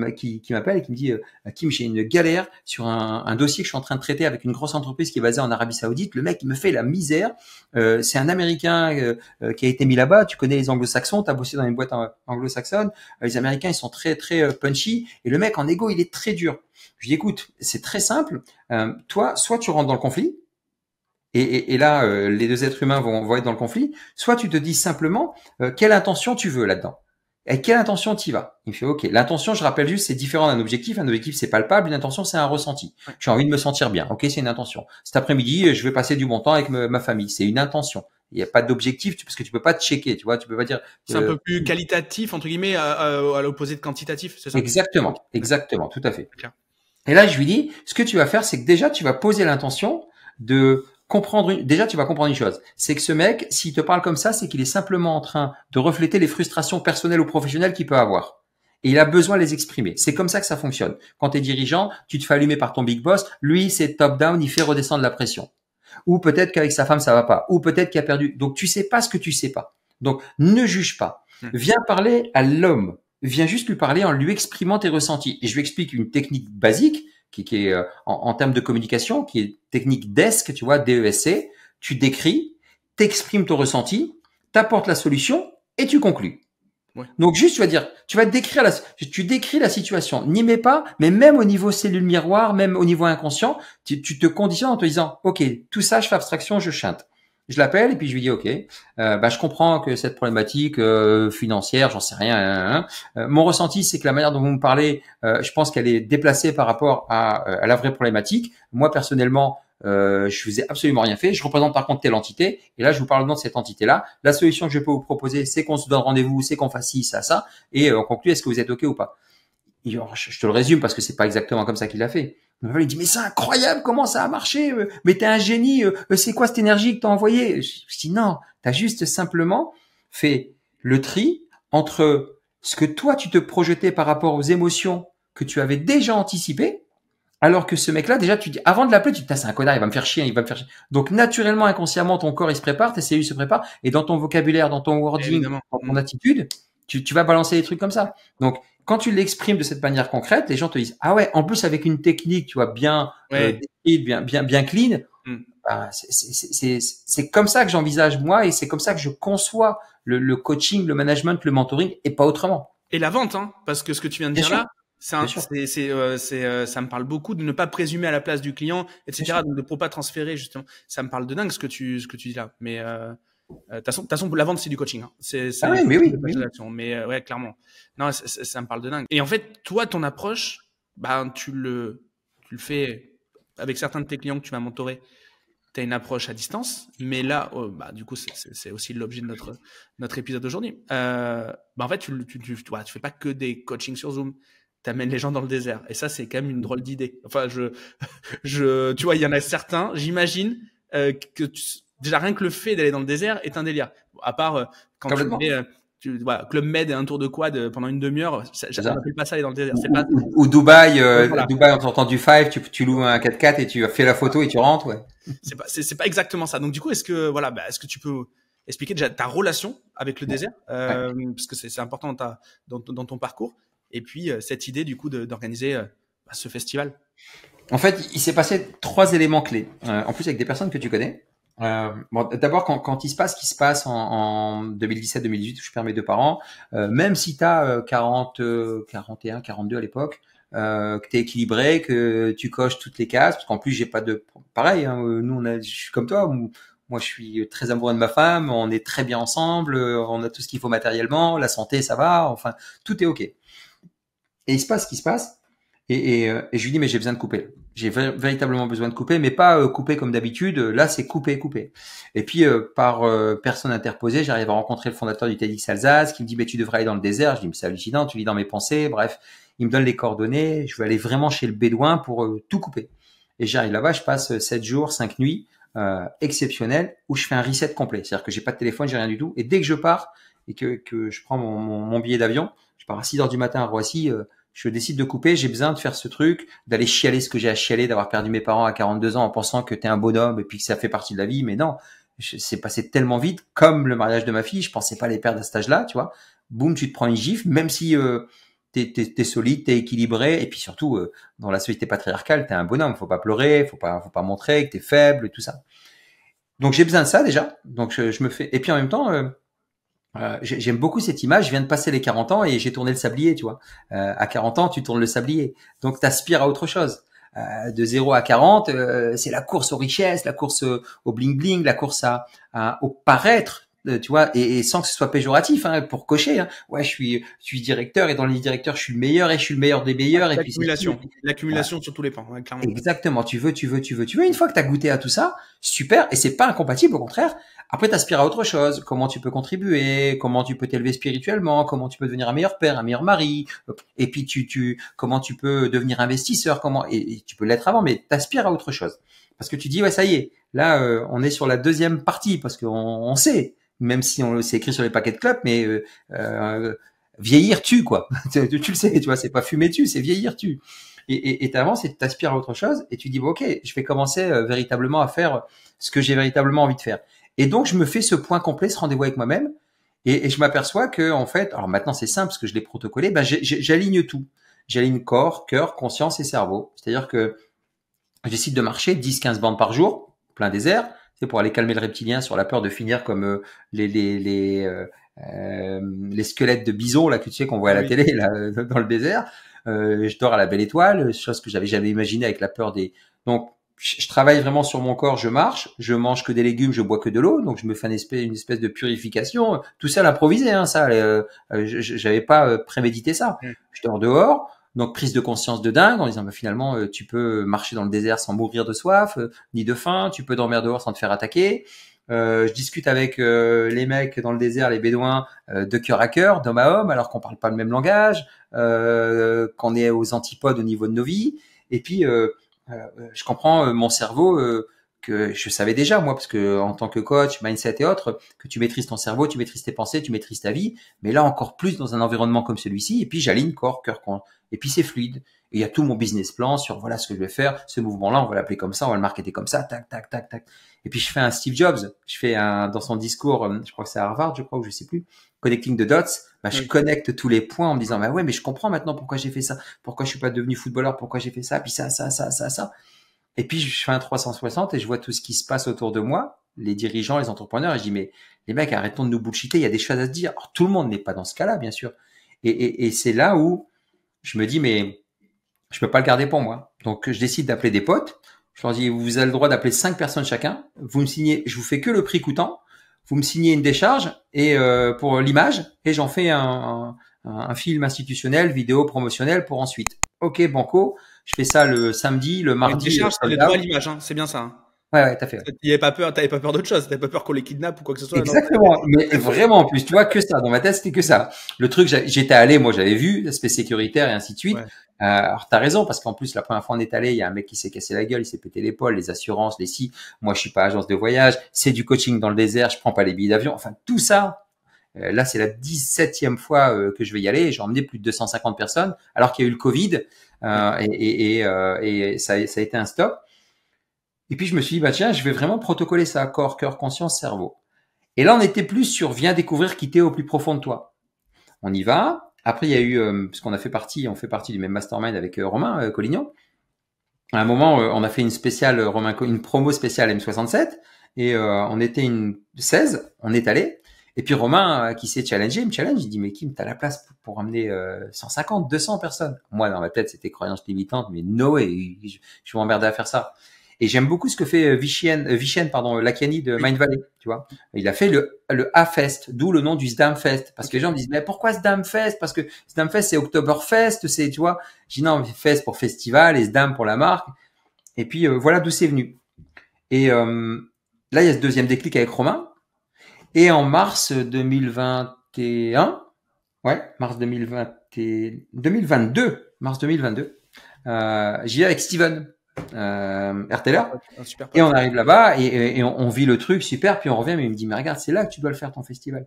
A: m'appelle et qui me dit Kim, j'ai une galère sur un dossier que je suis en train de traiter avec une grosse entreprise qui est basée en Arabie Saoudite. Le mec, il me fait la misère. C'est un Américain qui a été mis là-bas. Tu connais les Anglo-Saxons, tu as bossé dans une boîte anglo-saxonne. Les Américains, ils sont très très punchy. Et le mec, en égo, il est très dur. Je dis écoute, c'est très simple. Toi, soit tu rentres dans le conflit. Et là, les deux êtres humains vont être dans le conflit. Soit tu te dis simplement quelle intention tu veux là-dedans. avec quelle intention tu y vas? Il me fait, OK. L'intention, je rappelle juste, c'est différent d'un objectif. Un objectif, c'est palpable. Une intention, c'est un ressenti. J'ai envie de me sentir bien. OK, c'est une intention. Cet après-midi, je vais passer du bon temps avec ma famille. C'est une intention. Il n'y a pas d'objectif parce que tu peux pas te checker, tu vois. Tu peux pas dire.
B: C'est un peu plus qualitatif, entre guillemets, à l'opposé de quantitatif, c'est ça?
A: Exactement. Exactement. Tout à fait. Et là, je lui dis, ce que tu vas faire, c'est que déjà, tu vas poser l'intention de déjà, tu vas comprendre une chose. C'est que ce mec, s'il te parle comme ça, c'est qu'il est simplement en train de refléter les frustrations personnelles ou professionnelles qu'il peut avoir. Et il a besoin de les exprimer. C'est comme ça que ça fonctionne. Quand tu es dirigeant, tu te fais allumer par ton big boss. Lui, c'est top-down, il fait redescendre la pression. Ou peut-être qu'avec sa femme, ça va pas. Ou peut-être qu'il a perdu. Donc, tu sais pas ce que tu sais pas. Donc, ne juge pas. Viens parler à l'homme. Viens juste lui parler en lui exprimant tes ressentis. Et je lui explique une technique basique qui est en termes de communication, qui est technique DESC, tu vois, DESC. Tu décris, t'exprimes ton ressenti, t'apportes la solution et tu conclus. Ouais. Donc juste, tu décris la situation. N'y mets pas, mais même au niveau cellule miroir, même au niveau inconscient, tu te conditionnes en te disant, OK, tout ça, je fais abstraction, je chante. Je l'appelle et puis je lui dis, OK, je comprends que cette problématique financière, j'en sais rien. Mon ressenti, c'est que la manière dont vous me parlez, je pense qu'elle est déplacée par rapport à la vraie problématique. Moi, personnellement, je faisais absolument rien fait. Je représente par contre telle entité. Et là, je vous parle de cette entité-là. La solution que je peux vous proposer, c'est qu'on se donne rendez-vous, c'est qu'on fasse ci, ça. Et on conclut, est-ce que vous êtes OK ou pas? Je te le résume parce que c'est pas exactement comme ça qu'il l'a fait. Il dit, mais c'est incroyable, comment ça a marché? Mais t'es un génie, c'est quoi cette énergie que t'as envoyée? Je dis, non, t'as juste simplement fait le tri entre ce que toi, tu te projetais par rapport aux émotions que tu avais déjà anticipées, alors que ce mec-là, déjà, tu dis, avant de l'appeler, tu dis, c'est un connard, il va me faire chier. Donc, naturellement, inconsciemment, ton corps, il se prépare, tes cellules se préparent, et dans ton vocabulaire, dans ton wording, dans ton attitude, tu vas balancer des trucs comme ça. Donc, quand tu l'exprimes de cette manière concrète, les gens te disent, ah ouais, en plus avec une technique, tu vois, bien décrite, bien clean. Bah, c'est comme ça que j'envisage moi, et c'est comme ça que je conçois le coaching, le management, le mentoring, et pas autrement.
B: Et la vente, hein, parce que ce que tu viens de dire là, ça me parle beaucoup de ne pas présumer à la place du client, etc. Donc de ne pas transférer justement. Ça me parle de dingue ce que tu dis là. Mais de toute façon, la vente c'est du coaching. Hein.
A: Oui.
B: Mais ouais, clairement. Non, ça me parle de dingue. Et en fait, toi, ton approche, tu le fais avec certains de tes clients que tu vas mentorer. Tu as une approche à distance, mais là, du coup, c'est aussi l'objet de notre épisode d'aujourd'hui. En fait, tu fais pas que des coachings sur Zoom. T'amènes les gens dans le désert. Et ça, c'est quand même une drôle d'idée. Enfin, tu vois, il y en a certains, j'imagine, que déjà rien que le fait d'aller dans le désert est un délire. À part quand tu mets, Club Med et un tour de quad pendant une demi-heure, je n'appelle pas ça aller dans le désert.
A: Ou Dubaï, Dubaï, en sortant du Five, tu loues un 4x4 et tu fais la photo et tu rentres, ouais.
B: C'est pas exactement ça. Donc, du coup, est-ce que tu peux expliquer déjà ta relation avec le désert, parce que c'est important dans ton parcours. Et puis, cette idée, du coup, d'organiser ce festival.
A: En fait, il s'est passé 3 éléments clés. En plus, avec des personnes que tu connais. D'abord, quand il se passe ce qui se passe en 2017-2018, où je perds mes 2 parents, même si tu as 41, 42 à l'époque, que tu es équilibré, que tu coches toutes les cases, parce qu'en plus, j'ai pas de... Pareil, hein, nous, je suis comme toi. Moi, je suis très amoureux de ma femme, on est très bien ensemble, on a tout ce qu'il faut matériellement, la santé, ça va, enfin, tout est OK. Et il se passe ce qui se passe. Et je lui dis, mais j'ai besoin de couper. J'ai véritablement besoin de couper, mais pas couper comme d'habitude. Là, c'est couper. Et puis, par personne interposée, j'arrive à rencontrer le fondateur du TEDx Alsace qui me dit, mais tu devrais aller dans le désert. Je dis, mais c'est hallucinant, tu lis dans mes pensées. Bref, il me donne les coordonnées. Je vais aller vraiment chez le bédouin pour tout couper. Et j'arrive là-bas, je passe 7 jours, 5 nuits exceptionnelles où je fais un reset complet. C'est-à-dire que j'ai pas de téléphone, j'ai rien du tout. Et dès que je pars et que je prends mon billet d'avion, je pars à 6 heures du matin à Roissy, je décide de couper, j'ai besoin de faire ce truc, d'aller chialer ce que j'ai à chialer, d'avoir perdu mes parents à 42 ans en pensant que t'es un bonhomme et puis que ça fait partie de la vie. Mais non, c'est passé tellement vite, comme le mariage de ma fille, je pensais pas les perdre à cet âge-là, tu vois. Boum, tu te prends une gifle, même si t'es solide, t'es équilibré, et puis surtout, dans la société patriarcale, t'es un bonhomme, faut pas pleurer, faut pas montrer que t'es faible, tout ça. Donc j'ai besoin de ça déjà, donc je me fais, et puis en même temps, j'aime beaucoup cette image. Je viens de passer les 40 ans et j'ai tourné le sablier, tu vois. À 40 ans, tu tournes le sablier. Donc, t'aspires à autre chose. De 0 à 40, c'est la course aux richesses, la course au bling-bling, la course au paraître tu vois, et sans que ce soit péjoratif, hein, pour cocher. Hein. Ouais, je suis directeur et dans les directeurs, je suis le meilleur et je suis le meilleur des meilleurs. Et puis
B: l'accumulation sur tous les pans, ouais, clairement.
A: Exactement. Tu veux. Une fois que tu as goûté à tout ça, super. Et c'est pas incompatible, au contraire. Après, t'aspires à autre chose. Comment tu peux contribuer? Comment tu peux t'élever spirituellement? Comment tu peux devenir un meilleur père, un meilleur mari? Et puis comment tu peux devenir investisseur? Et tu peux l'être avant, mais t'aspires à autre chose. Parce que tu dis, ouais, ça y est. Là, on est sur la deuxième partie parce qu'on sait, même si c'est écrit sur les paquets de clubs, mais vieillir tue, quoi. Tu le sais, tu vois, c'est pas fumer tue, c'est vieillir tue. Et t'avances et t'aspires à autre chose et tu dis, bon, ok, je vais commencer véritablement à faire ce que j'ai véritablement envie de faire. Et donc, je me fais ce point complet, ce rendez-vous avec moi-même, et je m'aperçois que, en fait, alors maintenant c'est simple parce que je l'ai protocolé, ben j'aligne tout. J'aligne corps, cœur, conscience et cerveau. C'est-à-dire que j'essaie de marcher 10-15 bandes par jour, plein désert, c'est pour aller calmer le reptilien sur la peur de finir comme les squelettes de bison là que tu sais qu'on voit à la télé là dans le désert. Je dors à la belle étoile, chose que j'avais jamais imaginé avec la peur des. Donc je travaille vraiment sur mon corps, je marche, je mange que des légumes, je bois que de l'eau, donc je me fais une espèce de purification. Tout ça à l'improvisé, hein, ça. J'avais pas prémédité ça. Je dors dehors. Donc prise de conscience de dingue en disant bah, finalement tu peux marcher dans le désert sans mourir de soif ni de faim, tu peux dormir dehors sans te faire attaquer. Je discute avec les mecs dans le désert, les bédouins, de cœur à cœur, d'homme à homme, alors qu'on parle pas le même langage, qu'on est aux antipodes au niveau de nos vies. Et puis je comprends mon cerveau que je savais déjà moi parce que en tant que coach, mindset et autres, que tu maîtrises ton cerveau, tu maîtrises tes pensées, tu maîtrises ta vie, mais là encore plus dans un environnement comme celui-ci. Et puis j'aligne corps, cœur, et puis c'est fluide. Et il y a tout mon business plan sur voilà ce que je vais faire, ce mouvement-là, on va l'appeler comme ça, on va le marketer comme ça, tac, tac, tac, tac. Et puis je fais un Steve Jobs, dans son discours, je crois que c'est à Harvard, je crois, ou je sais plus, Connecting the Dots, bah, je connecte tous les points en me disant, bah ouais, mais je comprends maintenant pourquoi j'ai fait ça, pourquoi je suis pas devenu footballeur, pourquoi j'ai fait ça, puis ça. Et puis je fais un 360 et je vois tout ce qui se passe autour de moi, les dirigeants, les entrepreneurs, et je dis, mais les mecs, arrêtons de nous bullshiter, il y a des choses à se dire. Alors, tout le monde n'est pas dans ce cas-là, bien sûr. Et c'est là où je me dis, mais je peux pas le garder pour moi. Donc, je décide d'appeler des potes. Je leur dis, vous avez le droit d'appeler 5 personnes chacun. Vous me signez, je vous fais que le prix coûtant. Vous me signez une décharge et pour l'image et j'en fais un film institutionnel, vidéo promotionnelle pour ensuite. Ok, banco. Je fais ça le samedi, le mardi.
B: Une décharge, c'est le droit à l'image, hein. C'est bien ça. Hein.
A: Ouais, t'as fait. Ouais.
B: T'avais pas peur d'autre chose. T'avais pas peur qu'on les kidnappe ou quoi que ce soit.
A: Exactement. Mais vraiment, en plus, tu vois, que ça. Dans ma tête, c'était que ça. Le truc, j'étais allé, moi, j'avais vu l'aspect sécuritaire et ainsi de suite. Ouais. Alors, t'as raison, parce qu'en plus, la première fois on est allé, il y a un mec qui s'est cassé la gueule, il s'est pété l'épaule, les assurances, les si. Moi, je suis pas agence de voyage. C'est du coaching dans le désert. Je prends pas les billets d'avion. Enfin, tout ça. Là, c'est la 17e fois que je vais y aller. J'ai emmené plus de 250 personnes, alors qu'il y a eu le Covid. Et ça a été un stop. Et puis je me suis dit, bah tiens, je vais vraiment protocoler ça, corps, cœur, conscience, cerveau. Et là, on était plus sur viens découvrir qui t'es au plus profond de toi. On y va. Après, il y a eu, parce qu'on on fait partie du même mastermind avec Romain Collignon. À un moment, on a fait une promo spéciale M67 et on était une 16, on est allé. Et puis Romain, qui s'est challengé, il me challenge, il dit mais Kim, t'as la place pour amener 150, 200 personnes. Moi, dans ma tête, c'était croyance limitante, mais no way, je m'emmerdais à faire ça. Et j'aime beaucoup ce que fait Vishen Lakiani de Mind Valley, tu vois. Il a fait le A-Fest, d'où le nom du Sdamfest. Parce que les gens me disent, mais pourquoi Sdamfest? Parce que Sdamfest, c'est Oktoberfest, c'est, tu vois. Je dis non, Fest pour festival et Sdam pour la marque. Et puis, voilà d'où c'est venu. Et là, il y a ce deuxième déclic avec Romain. Et en mars 2021, mars 2022, j'y vais avec Steven. Erteler et on arrive là-bas et on vit le truc super puis on revient mais il me dit mais regarde c'est là que tu dois le faire ton festival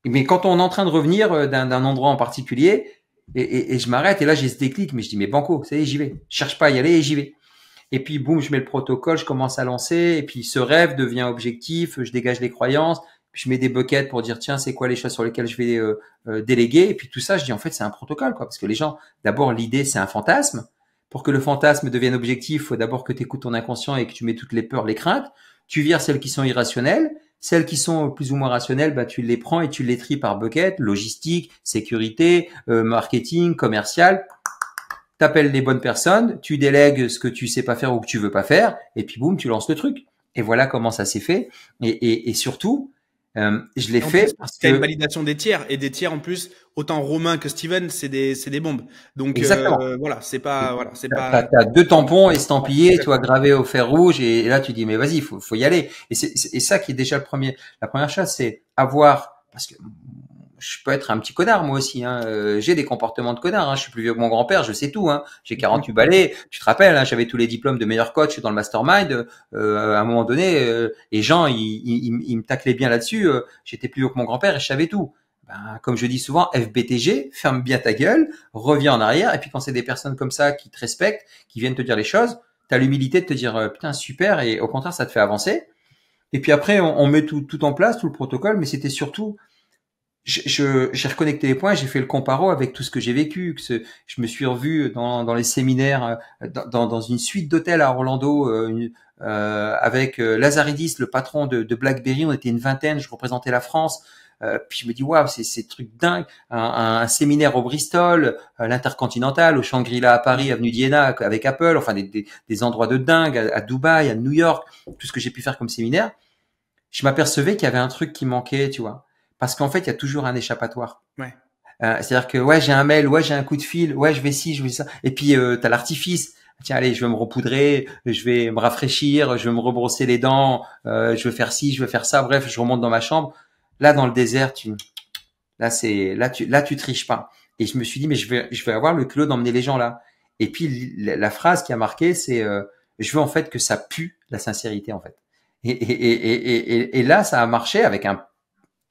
A: mais quand on est en train de revenir d'un endroit en particulier et je m'arrête et là j'ai ce déclic mais je dis mais banco ça y est j'y vais je cherche pas à y aller et j'y vais et puis boum je mets le protocole je commence à lancer et puis ce rêve devient objectif je dégage les croyances puis je mets des buckets pour dire tiens c'est quoi les choses sur lesquelles je vais déléguer et puis tout ça je dis en fait c'est un protocole quoi parce que les gens d'abord l'idée c'est un fantasme. Pour que le fantasme devienne objectif, il faut d'abord que tu écoutes ton inconscient et que tu mets toutes les peurs, les craintes. Tu vires celles qui sont irrationnelles. Celles qui sont plus ou moins rationnelles, bah, tu les prends et tu les tries par bucket, logistique, sécurité, marketing, commercial. T'appelles les bonnes personnes, tu délègues ce que tu sais pas faire ou que tu veux pas faire, et puis boum, tu lances le truc. Et voilà comment ça s'est fait. Et surtout, Je l'ai
B: En
A: fait
B: plus,
A: parce
B: tu as une
A: que
B: validation des tiers et des tiers en plus, autant Romain que Steven, c'est des bombes. Donc
A: exactement.
B: voilà, c'est pas.
A: T'as deux tampons estampillés, tu vois, gravés au fer rouge, et là tu dis mais vas-y, faut y aller. Et ça qui est déjà la première chose, c'est avoir, parce que je peux être un petit connard moi aussi, hein. J'ai des comportements de connard, hein. Je suis plus vieux que mon grand-père, je sais tout, hein. J'ai 48 balais. Tu te rappelles, hein, j'avais tous les diplômes de meilleur coach dans le mastermind. À un moment donné, les gens ils me taclaient bien là-dessus. J'étais plus vieux que mon grand-père et je savais tout. Ben, comme je dis souvent, FBTG, ferme bien ta gueule, reviens en arrière. Et puis quand c'est des personnes comme ça qui te respectent, qui viennent te dire les choses, t'as l'humilité de te dire putain super, et au contraire ça te fait avancer. Et puis après on met tout en place, tout le protocole, mais c'était surtout j'ai reconnecté les points, j'ai fait le comparo avec tout ce que j'ai vécu. Je me suis revu dans les séminaires, dans une suite d'hôtels à Orlando, avec Lazaridis, le patron de BlackBerry. On était une vingtaine, je représentais la France. Puis je me dis waouh, c'est truc dingue. Un séminaire au Bristol, l'Intercontinental, au Shangri-La à Paris, avenue d'Iéna avec Apple. Enfin des endroits de dingue, à Dubaï, à New York, tout ce que j'ai pu faire comme séminaire. Je m'apercevais qu'il y avait un truc qui manquait, tu vois. Parce qu'en fait, il y a toujours un échappatoire.
B: Ouais.
A: C'est-à-dire que ouais, j'ai un mail, ouais, j'ai un coup de fil, ouais, je vais ci, je vais ça. Et puis t'as l'artifice. Tiens, allez, je vais me repoudrer, je vais me rafraîchir, je vais me rebrosser les dents, je vais faire ci, je vais faire ça. Bref, je remonte dans ma chambre. Là, dans le désert, là, tu triches pas. Et je me suis dit, mais je vais avoir le culot d'emmener les gens là. Et puis la phrase qui a marqué, c'est, je veux en fait que ça pue la sincérité en fait. Et là, ça a marché avec un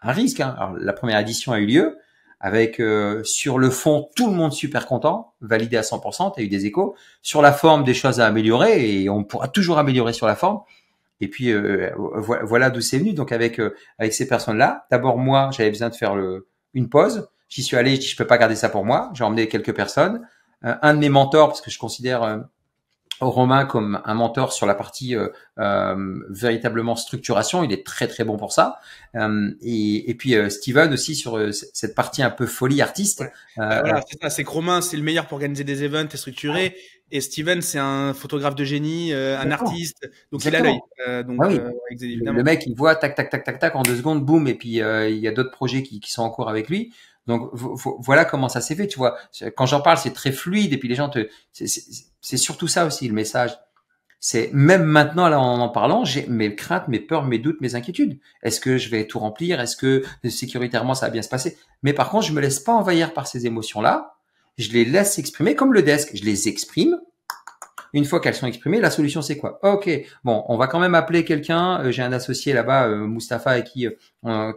A: risque. Hein. Alors, la première édition a eu lieu avec sur le fond tout le monde super content, validé à 100%. Tu as eu des échos. Sur la forme, des choses à améliorer, et on pourra toujours améliorer sur la forme. Et puis voilà d'où c'est venu. Donc avec ces personnes-là, d'abord moi, j'avais besoin de faire une pause. J'y suis allé, je dis je peux pas garder ça pour moi. J'ai emmené quelques personnes. Un de mes mentors, parce que je considère Romain comme un mentor sur la partie véritablement structuration, il est très très bon pour ça. Et puis Steven aussi sur cette partie un peu folie artiste.
B: Ouais. Voilà, c'est ça. C'est que Romain, c'est le meilleur pour organiser des events et structurer. Et Steven, c'est un photographe de génie, un artiste. Donc
A: Exactement.
B: il a l'œil.
A: Ah oui.
B: Évidemment.
A: Le mec, il voit tac tac tac tac tac en 2 secondes, boum. Et puis il y a d'autres projets qui sont en cours avec lui. Donc voilà comment ça s'est fait, tu vois. Quand j'en parle, c'est très fluide. Et puis les gens c'est surtout ça aussi le message. C'est même maintenant là en parlant, j'ai mes craintes, mes peurs, mes doutes, mes inquiétudes. Est-ce que je vais tout remplir? Est-ce que sécuritairement ça va bien se passer? Mais par contre, je me laisse pas envahir par ces émotions-là. Je les laisse s'exprimer comme le desk. Je les exprime. Une fois qu'elles sont exprimées, la solution c'est quoi? Ok, bon, on va quand même appeler quelqu'un. J'ai un associé là-bas, Mustapha, et qui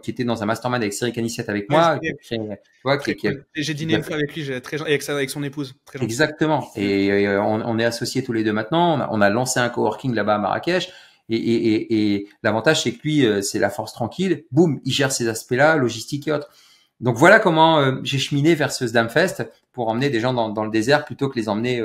A: était dans un mastermind avec Cyril Canissette avec moi.
B: Cool. J'ai dîné une fois avec lui, avec son épouse. Très gentil.
A: Exactement. Et on est associés tous les deux maintenant. On a lancé un coworking là-bas à Marrakech. Et l'avantage, c'est que lui, c'est la force tranquille. Boum, il gère ces aspects-là, logistique et autres. Donc voilà comment j'ai cheminé vers ce Sdamfest pour emmener des gens dans le désert plutôt que les emmener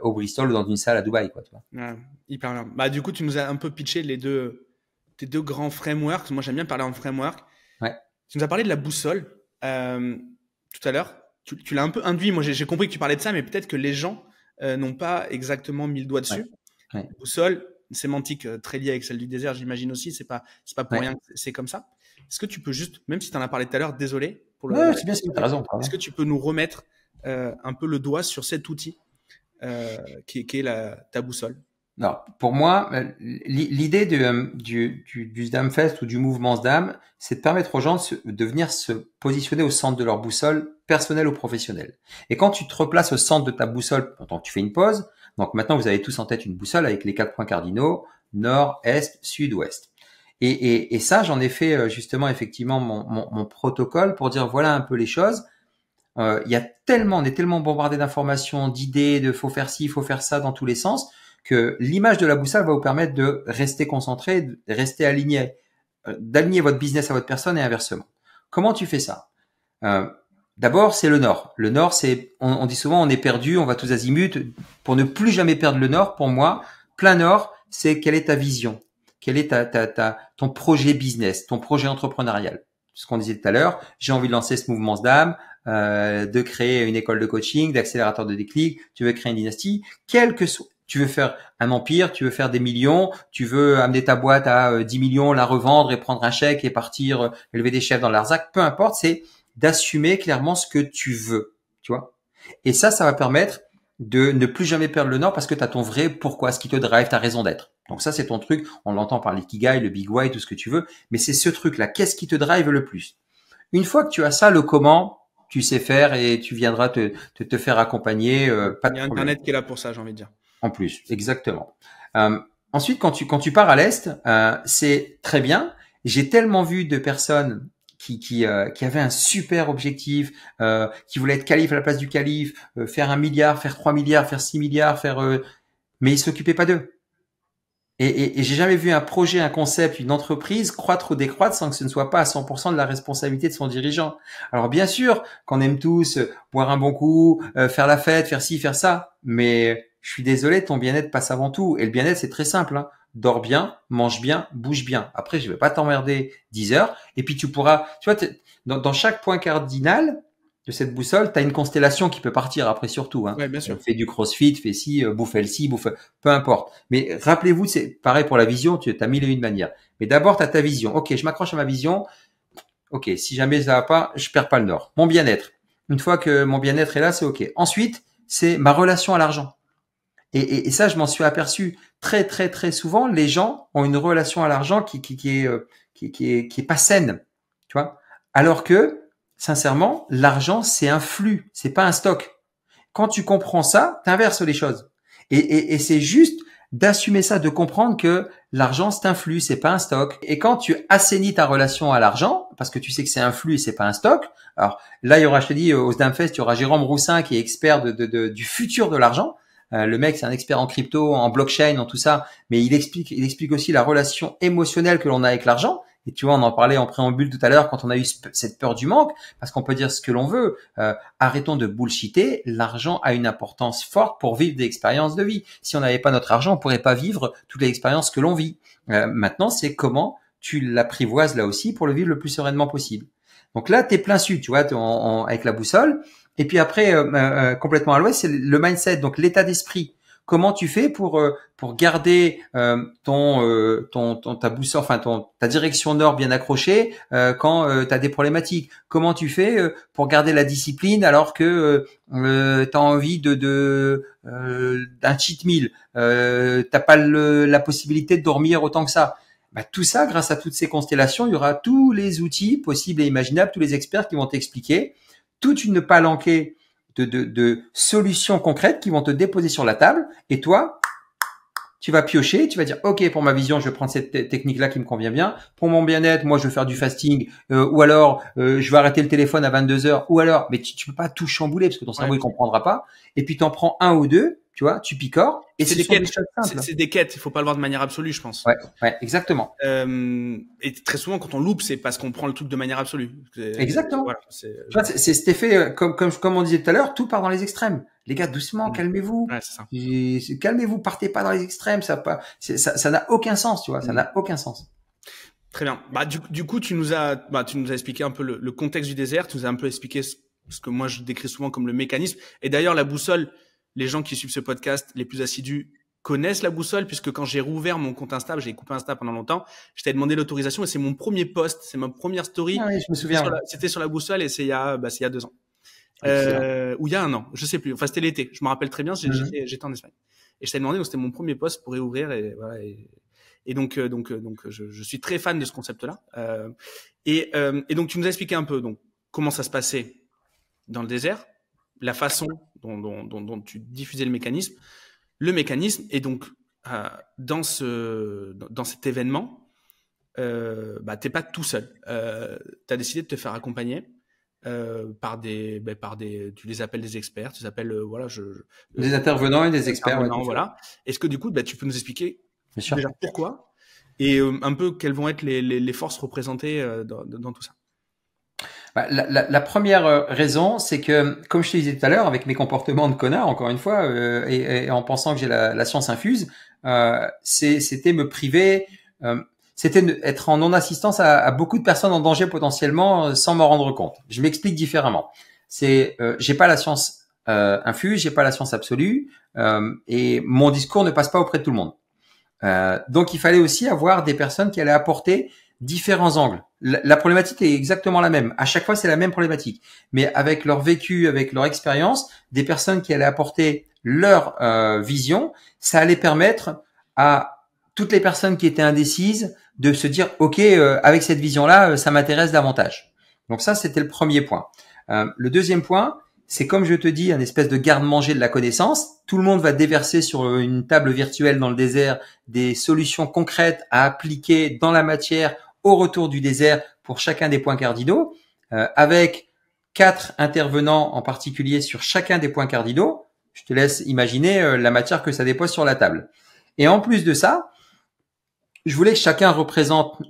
A: au Bristol ou dans une salle à Dubaï, quoi. Tu vois.
B: Ouais, hyper bien. Bah, du coup, tu nous as un peu pitché tes deux grands frameworks. Moi, j'aime bien parler en framework.
A: Ouais.
B: Tu nous as parlé de la boussole tout à l'heure. Tu l'as un peu induit. Moi, j'ai compris que tu parlais de ça, mais peut-être que les gens n'ont pas exactement mis le doigt dessus.
A: Ouais. Ouais.
B: Boussole, une sémantique très liée avec celle du désert, j'imagine aussi. C'est pas pour rien que c'est comme ça. Est-ce que tu peux juste, même si tu en as parlé tout à l'heure, désolé pour le.
A: Ouais, c'est bien, t'as raison.
B: Est-ce que tu peux nous remettre un peu le doigt sur cet outil qui est ta boussole?
A: Non, pour moi, l'idée du Sdamfest ou du mouvement Sdam, c'est de permettre aux gens de venir se positionner au centre de leur boussole, personnelle ou professionnelle. Et quand tu te replaces au centre de ta boussole, pendant que tu fais une pause, donc maintenant vous avez tous en tête une boussole avec les 4 points cardinaux, nord, est, sud, ouest. Et ça, j'en ai fait justement effectivement mon protocole pour dire voilà un peu les choses. On est tellement bombardé d'informations, d'idées, de faut faire ci, faut faire ça dans tous les sens, que l'image de la boussole va vous permettre de rester concentré, de rester aligné, d'aligner votre business à votre personne et inversement. Comment tu fais ça? D'abord, c'est le nord. Le nord, c'est, on dit souvent, on est perdu, on va tous azimuts. Pour ne plus jamais perdre le nord, pour moi, plein nord, c'est quelle est ta vision? Quel est ton projet business, ton projet entrepreneurial? Ce qu'on disait tout à l'heure, j'ai envie de lancer ce mouvement SDAM, de créer une école de coaching, d'accélérateur de déclic, tu veux créer une dynastie, quel que soit, Tu veux faire un empire, tu veux faire des millions, tu veux amener ta boîte à 10 millions, la revendre et prendre un chèque et partir élever des chefs dans l'Arzac. Peu importe, c'est d'assumer clairement ce que tu veux, tu vois. Et ça va permettre de ne plus jamais perdre le nord parce que tu as ton vrai pourquoi, ce qui te drive, ta raison d'être. Donc ça, c'est ton truc. On l'entend par l'ikigai, le big why, tout ce que tu veux. Mais c'est ce truc-là. Qu'est-ce qui te drive le plus? Une fois que tu as ça, le comment, tu sais faire et tu viendras te faire accompagner. Pas de
B: Il y a
A: problème.
B: Internet qui est là pour ça, j'ai envie de dire.
A: En plus, exactement. Ensuite, quand tu pars à l'est, c'est très bien. J'ai tellement vu de personnes qui avaient un super objectif, qui voulaient être calife à la place du calife, faire 1 milliard, faire 3 milliards, faire 6 milliards, mais ils s'occupaient pas d'eux. Et j'ai jamais vu un projet, un concept, une entreprise croître ou décroître sans que ce ne soit pas à 100% de la responsabilité de son dirigeant. Alors bien sûr qu'on aime tous boire un bon coup, faire la fête, faire ci, faire ça, mais je suis désolé, ton bien-être passe avant tout. Et le bien-être, c'est très simple, hein. Dors bien, mange bien, bouge bien. Après, je vais pas t'emmerder 10 heures. Et puis tu pourras, tu vois, dans chaque point cardinal de cette boussole, tu as une constellation qui peut partir après surtout. Hein.
B: Ouais, bien sûr.
A: Fais du crossfit, fais ci, bouffe le ci, bouffe, peu importe. Mais rappelez-vous, c'est pareil pour la vision, tu as 1001 manières. Mais d'abord, tu as ta vision. Ok, je m'accroche à ma vision. Ok, si jamais ça va pas, je perds pas le nord. Mon bien-être. Une fois que mon bien-être est là, c'est ok. Ensuite, c'est ma relation à l'argent. Et ça, je m'en suis aperçu très très très souvent. Les gens ont une relation à l'argent qui est pas saine, tu vois. Alors que sincèrement, l'argent c'est un flux, c'est pas un stock. Quand tu comprends ça, t'inverses les choses. Et c'est juste d'assumer ça, de comprendre que l'argent c'est un flux, c'est pas un stock. Et quand tu assainis ta relation à l'argent, parce que tu sais que c'est un flux et c'est pas un stock. Alors là, il y aura, je te dis, au Sdamfest, il y aura Jérôme Roussin qui est expert du futur de l'argent. Le mec, c'est un expert en crypto, en blockchain, en tout ça, mais il explique aussi la relation émotionnelle que l'on a avec l'argent. Et tu vois, on en parlait en préambule tout à l'heure quand on a eu cette peur du manque, parce qu'on peut dire ce que l'on veut. Arrêtons de bullshiter. L'argent a une importance forte pour vivre des expériences de vie. Si on n'avait pas notre argent, on pourrait pas vivre toutes les expériences que l'on vit. Maintenant, c'est comment tu l'apprivoises là aussi pour le vivre le plus sereinement possible. Donc là, t'es plein sud, tu vois, avec la boussole. Et puis après, complètement à l'ouest, c'est le mindset, donc l'état d'esprit. Comment tu fais pour garder ta boussole, enfin ta direction nord bien accrochée quand tu as des problématiques. Comment tu fais pour garder la discipline alors que tu as envie d'un cheat meal, t'as pas la possibilité de dormir autant que ça. Bah, tout ça, grâce à toutes ces constellations, il y aura tous les outils possibles et imaginables, tous les experts qui vont t'expliquer toute une palanquée de solutions concrètes qui vont te déposer sur la table. Et toi, tu vas piocher, tu vas dire, OK, pour ma vision, je vais prendre cette technique-là qui me convient bien. Pour mon bien-être, moi, je vais faire du fasting, ou alors, je vais arrêter le téléphone à 22 heures, ou alors, mais tu peux pas tout chambouler parce que ton cerveau, il comprendra pas. Et puis, t'en prends un ou deux, tu vois, tu picores. Et
B: c'est des quêtes. Il faut pas le voir de manière absolue, je pense.
A: Ouais, exactement.
B: Et très souvent, quand on loupe, c'est parce qu'on prend le truc de manière absolue.
A: Exactement. Voilà, c'est cet effet, comme on disait tout à l'heure, tout part dans les extrêmes. Les gars, doucement, calmez-vous.
B: Ouais, c'est ça.
A: Calmez-vous, partez pas dans les extrêmes. Ça n'a aucun sens, tu vois. Ça n'a aucun sens.
B: Très bien. Bah, du coup, tu nous as expliqué un peu le contexte du désert. Tu nous as un peu expliqué ce que moi je décris souvent comme le mécanisme. Et d'ailleurs, la boussole, les gens qui suivent ce podcast, les plus assidus, connaissent la boussole, puisque quand j'ai rouvert mon compte Insta, j'ai coupé Insta pendant longtemps, je t'ai demandé l'autorisation et c'est mon premier post, c'est ma première story.
A: Ah oui, je me souviens.
B: C'était sur la boussole et c'est il y a 2 ans. Ou il y a 1 an, je sais plus. Enfin, c'était l'été. Je me rappelle très bien, j'étais en Espagne. Et je t'ai demandé, donc c'était mon premier post pour réouvrir et voilà. Et donc, je suis très fan de ce concept-là. Et donc, tu nous as expliqué un peu donc comment ça se passait dans le désert, la façon dont tu diffusais le mécanisme, et donc dans cet événement, t'es pas tout seul. T'as décidé de te faire accompagner par des, tu les appelles des experts, tu les appelles
A: des intervenants et des experts.
B: Voilà. Est-ce que du coup, tu peux nous expliquer
A: déjà
B: pourquoi et un peu quelles vont être les forces représentées dans tout ça?
A: La première raison, c'est que, comme je te disais tout à l'heure, avec mes comportements de connard, encore une fois, et en pensant que j'ai la science infuse, c'était me priver, c'était être en non-assistance à beaucoup de personnes en danger potentiellement sans m'en rendre compte. Je m'explique différemment. J'ai pas la science infuse, j'ai pas la science absolue, et mon discours ne passe pas auprès de tout le monde. Donc il fallait aussi avoir des personnes qui allaient apporter différents angles. La problématique est exactement la même. À chaque fois, c'est la même problématique, mais avec leur vécu, avec leur expérience, des personnes qui allaient apporter leur vision, ça allait permettre à toutes les personnes qui étaient indécises de se dire ok, avec cette vision-là, ça m'intéresse davantage. Donc ça, c'était le premier point. Le deuxième point, c'est comme je te dis, un espèce de garde-manger de la connaissance. Tout le monde va déverser sur une table virtuelle dans le désert des solutions concrètes à appliquer dans la matière au retour du désert pour chacun des points cardinaux, avec 4 intervenants en particulier sur chacun des points cardinaux. Je te laisse imaginer la matière que ça dépose sur la table. Et en plus de ça, je voulais que chacun représente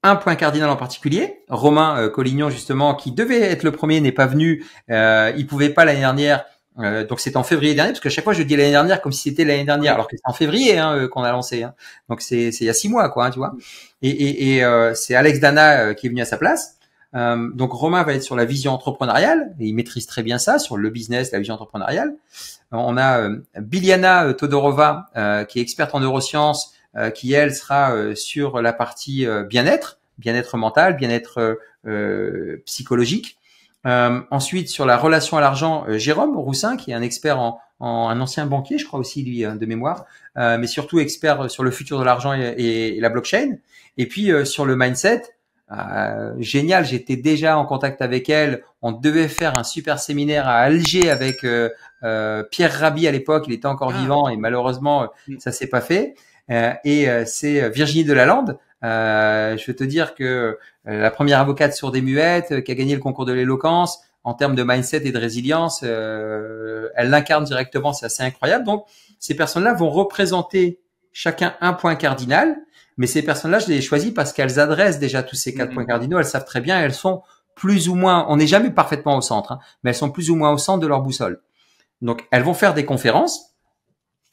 A: un point cardinal en particulier. Romain Collignon, justement, qui devait être le premier, n'est pas venu. Il pouvait pas l'année dernière. Donc c'est en février dernier, parce que chaque fois je dis l'année dernière comme si c'était l'année dernière, alors que c'est en février qu'on a lancé. Hein. Donc c'est il y a 6 mois, quoi, hein, tu vois. Et c'est Alex Dana qui est venu à sa place. Donc Romain va être sur la vision entrepreneuriale, et il maîtrise très bien ça, sur le business, la vision entrepreneuriale. On a Biljana Todorova, qui est experte en neurosciences, qui elle sera sur la partie bien-être mental, bien-être psychologique. Ensuite, sur la relation à l'argent, Jérôme Roussin, qui est un expert un ancien banquier, je crois aussi lui de mémoire, mais surtout expert sur le futur de l'argent et la blockchain. Et puis sur le mindset, génial, j'étais déjà en contact avec elle. On devait faire un super séminaire à Alger avec Pierre Rabhi à l'époque. Il était encore vivant et malheureusement ça s'est pas fait. C'est Virginie Delalande. Je vais te dire que la première avocate sourde et muette qui a gagné le concours de l'éloquence en termes de mindset et de résilience, elle l'incarne directement, c'est assez incroyable. Donc, ces personnes-là vont représenter chacun un point cardinal, mais ces personnes-là, je les ai choisies parce qu'elles adressent déjà tous ces 4 points cardinaux. Elles savent très bien, elles sont plus ou moins, on n'est jamais parfaitement au centre, hein, mais elles sont plus ou moins au centre de leur boussole. Donc, elles vont faire des conférences,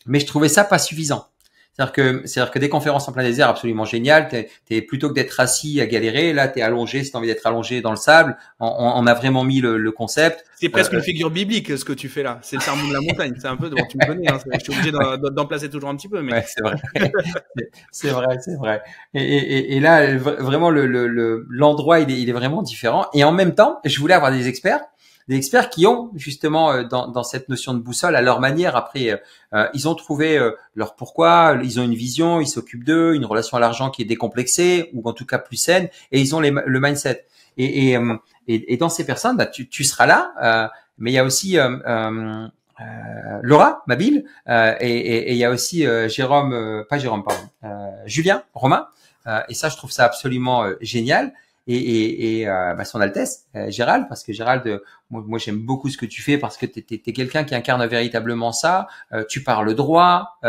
A: mais je trouvais ça pas suffisant. C'est-à-dire que des conférences en plein désert, absolument géniales. T'es plutôt que d'être assis à galérer, là, t'es allongé. Si t'as envie d'être allongé dans le sable, on a vraiment mis le concept.
B: C'est presque une figure biblique, ce que tu fais là. C'est le sermon de la montagne. C'est un peu, tu me connais, hein. Je suis obligé d'en placer toujours un petit peu, mais.
A: Ouais, c'est vrai. c'est vrai. Et là, vraiment, l'endroit, il est vraiment différent. Et en même temps, je voulais avoir des experts qui ont justement dans cette notion de boussole à leur manière. Après, ils ont trouvé leur pourquoi, ils ont une vision, ils s'occupent d'eux, une relation à l'argent qui est décomplexée ou en tout cas plus saine, et ils ont le mindset. Et dans ces personnes, bah, tu seras là, mais il y a aussi Laura Mabille, et il y a aussi Julien Romain, et ça je trouve ça absolument génial. Et son Altesse Gérald, parce que Gérald, moi j'aime beaucoup ce que tu fais parce que t'es quelqu'un qui incarne véritablement ça. Tu parles droit,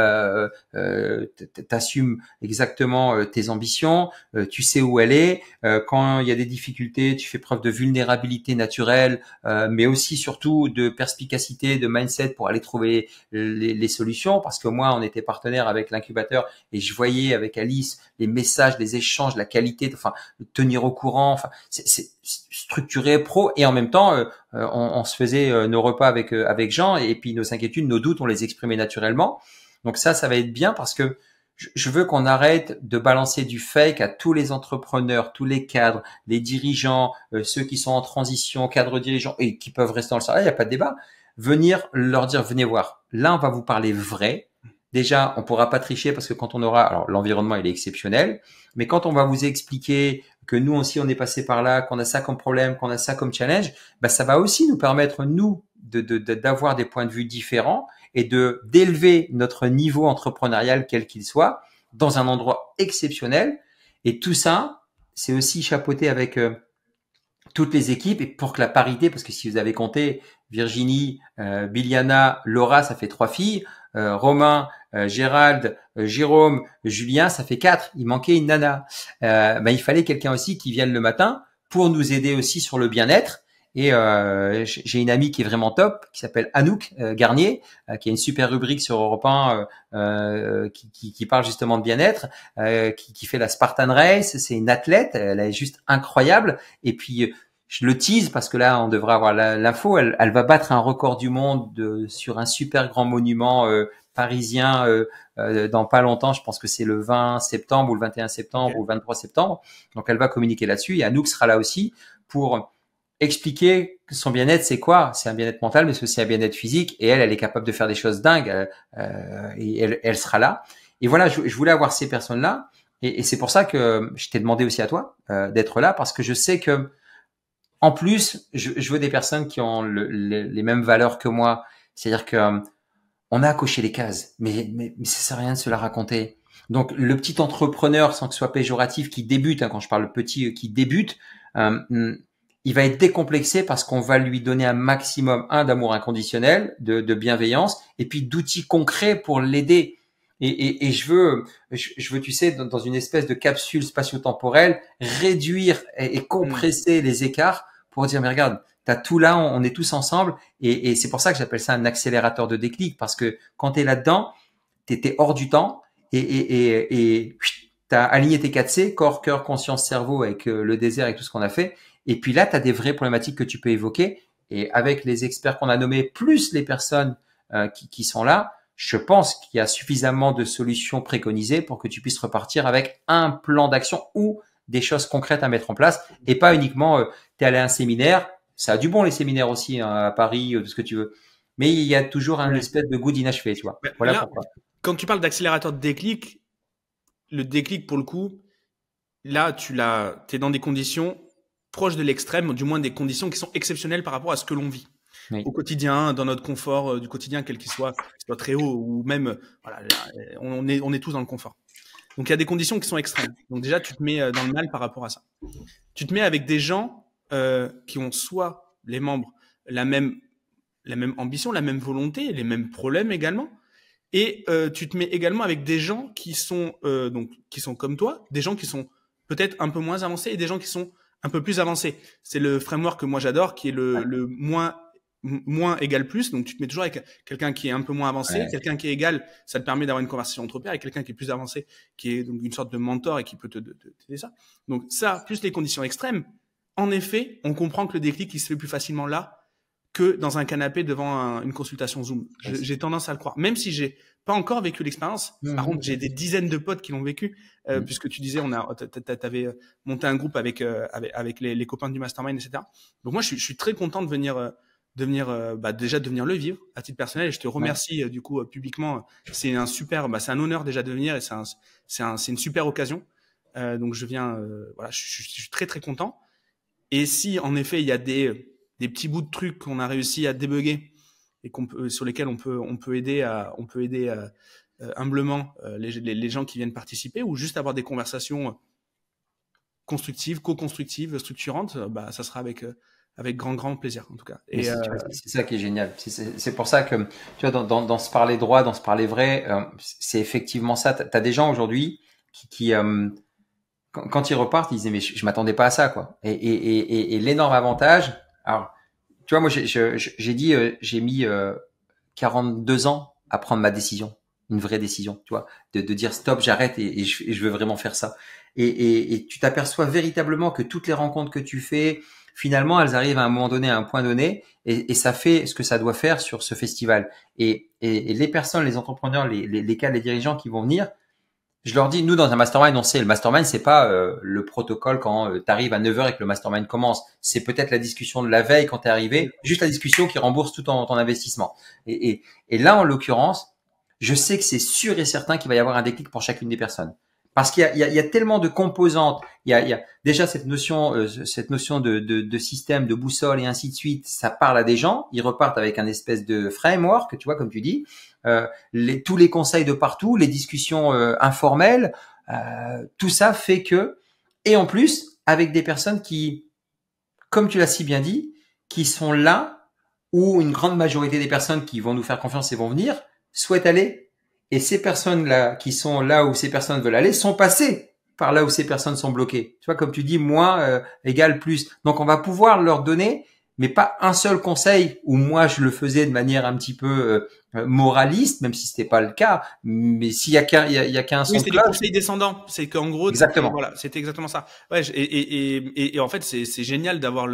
A: t'assumes exactement tes ambitions, tu sais où elle est. Quand il y a des difficultés, tu fais preuve de vulnérabilité naturelle, mais aussi surtout de perspicacité, de mindset pour aller trouver les solutions. Parce que moi, on était partenaire avec l'incubateur et je voyais avec Alice les messages, les échanges, la qualité, enfin tenir au courant, enfin c'est structuré, pro, et en même temps on se faisait nos repas avec Jean, et puis nos inquiétudes, nos doutes, on les exprimait naturellement. Donc ça va être bien parce que je veux qu'on arrête de balancer du fake à tous les entrepreneurs, tous les cadres, les dirigeants, ceux qui sont en transition, cadres dirigeants et qui peuvent rester dans le salariat, il n'y a pas de débat. Venir leur dire, venez voir, là on va vous parler vrai. Déjà, on pourra pas tricher parce que quand on aura, alors l'environnement il est exceptionnel, mais quand on va vous expliquer que nous aussi on est passé par là, qu'on a ça comme problème, qu'on a ça comme challenge, bah ça va aussi nous permettre nous d'avoir des points de vue différents et d'élever notre niveau entrepreneurial quel qu'il soit dans un endroit exceptionnel. Et tout ça, c'est aussi chapeauté avec toutes les équipes, et pour que la parité, parce que si vous avez compté Virginie, Biljana, Laura, ça fait 3 filles. Romain, Gérald, Jérôme, Julien, ça fait 4. Il manquait une nana. Il fallait quelqu'un aussi qui vienne le matin pour nous aider aussi sur le bien-être. Et j'ai une amie qui est vraiment top, qui s'appelle Anouk Garnier, qui a une super rubrique sur Europe 1, qui parle justement de bien-être, qui fait la Spartan Race. C'est une athlète, elle est juste incroyable. Et puis je le tease parce que là, on devrait avoir l'info. Elle va battre un record du monde sur un super grand monument parisien dans pas longtemps. Je pense que c'est le 20 septembre ou le 21 septembre ou le 23 septembre. Donc, elle va communiquer là-dessus. Et Anouk sera là aussi pour expliquer que son bien-être, c'est quoi? C'est un bien-être mental, mais c'est aussi un bien-être physique. Et elle est capable de faire des choses dingues. Et elle sera là. Et voilà, je voulais avoir ces personnes-là. Et c'est pour ça que je t'ai demandé aussi à toi d'être là, parce que je sais que en plus, je veux des personnes qui ont les mêmes valeurs que moi. C'est-à-dire que on a à cocher les cases, mais ça sert à rien de se la raconter. Donc, le petit entrepreneur, sans que ce soit péjoratif, qui débute, quand je parle petit, qui débute, il va être décomplexé parce qu'on va lui donner un maximum, d'amour inconditionnel, de bienveillance, et puis d'outils concrets pour l'aider. Et je veux, tu sais, dans une espèce de capsule spatio-temporelle, réduire et compresser les écarts pour dire, mais regarde, t'as tout là, on est tous ensemble. Et c'est pour ça que j'appelle ça un accélérateur de déclic, parce que quand t'es là-dedans, t'es hors du temps et t'as aligné tes 4C, corps, cœur, conscience, cerveau, avec le désert et tout ce qu'on a fait. Et puis là, t'as des vraies problématiques que tu peux évoquer. Et avec les experts qu'on a nommés, plus les personnes qui sont là, je pense qu'il y a suffisamment de solutions préconisées pour que tu puisses repartir avec un plan d'action ou des choses concrètes à mettre en place, et pas uniquement t'es allé à un séminaire. Ça a du bon les séminaires aussi à Paris, ce que tu veux, mais il y a toujours un espèce de goût d'inachevé, tu vois. Voilà pourquoi.
B: Quand tu parles d'accélérateur de déclic, le déclic pour le coup, là t'es dans des conditions proches de l'extrême, du moins des conditions qui sont exceptionnelles par rapport à ce que l'on vit. Oui. Au quotidien, dans notre confort du quotidien, quel qu'il soit très haut ou même, voilà, on est tous dans le confort. Donc, il y a des conditions qui sont extrêmes. Donc, déjà, tu te mets dans le mal par rapport à ça. Tu te mets avec des gens qui ont soit les membres la même ambition, la même volonté, les mêmes problèmes également. Et tu te mets également avec des gens qui sont comme toi, des gens qui sont peut-être un peu moins avancés et des gens qui sont un peu plus avancés. C'est le framework que moi j'adore, qui est le moins égale plus. Donc, tu te mets toujours avec quelqu'un qui est un peu moins avancé, quelqu'un qui est égal, ça te permet d'avoir une conversation entre pairs, et quelqu'un qui est plus avancé, qui est donc une sorte de mentor et qui peut t'aider ça. Donc, ça, plus les conditions extrêmes, en effet, on comprend que le déclic, il se fait plus facilement là que dans un canapé devant une consultation Zoom. J'ai tendance à le croire. Même si j'ai pas encore vécu l'expérience. Par contre, j'ai des dizaines de potes qui l'ont vécu, puisque tu disais, t'avais monté un groupe avec les copains du mastermind, etc. Donc, moi, je suis très content de venir déjà de venir le vivre à titre personnel, et je te remercie du coup publiquement. C'est un honneur déjà de venir, et c'est une super occasion. Donc je viens, voilà, je suis très très content. Et si en effet il y a des petits bouts de trucs qu'on a réussi à débugger et sur lesquels on peut aider humblement les gens qui viennent participer, ou juste avoir des conversations constructives, co-constructives, structurantes, ça sera avec grand plaisir en tout cas.
A: Et c'est ça qui est génial. C'est pour ça que tu vois, dans se parler droit, dans se parler vrai, c'est effectivement ça. T'as des gens aujourd'hui qui quand ils repartent, ils disent mais je m'attendais pas à ça, quoi. Et l'énorme avantage, alors tu vois, moi j'ai dit j'ai mis 42 ans à prendre ma décision, une vraie décision, tu vois, de dire stop, j'arrête et je veux vraiment faire ça. Et tu t'aperçois véritablement que toutes les rencontres que tu fais, finalement, elles arrivent à un moment donné, à un point donné, et ça fait ce que ça doit faire sur ce festival. Et les personnes, les entrepreneurs, les cadres, les dirigeants qui vont venir, je leur dis, nous, dans un mastermind, on sait, le mastermind, c'est pas le protocole quand tu arrives à 9h et que le mastermind commence. C'est peut-être la discussion de la veille quand tu es arrivé, juste la discussion qui rembourse tout ton investissement. Et là, en l'occurrence, je sais que c'est sûr et certain qu'il va y avoir un déclic pour chacune des personnes. Parce qu'il y a tellement de composantes. Il y a déjà cette notion de système, de boussole et ainsi de suite. Ça parle à des gens. Ils repartent avec un espèce de framework, tu vois, comme tu dis. Tous les conseils de partout, les discussions informelles, tout ça fait que, et en plus, avec des personnes qui, comme tu l'as si bien dit, qui sont là où une grande majorité des personnes qui vont nous faire confiance et vont venir souhaitent aller. Et ces personnes-là, qui sont là où ces personnes veulent aller, sont passées par là où ces personnes sont bloquées. Tu vois, comme tu dis, moins égale plus. Donc, on va pouvoir leur donner mais pas un seul conseil où moi je le faisais de manière un petit peu moraliste, même si c'était pas le cas. Mais s'il y a qu'un
B: Oui,
A: son de
B: c'était du
A: cloche,
B: conseil descendant. C'est qu'en gros,
A: exactement.
B: c'était exactement ça. Ouais, et en fait, c'est génial d'avoir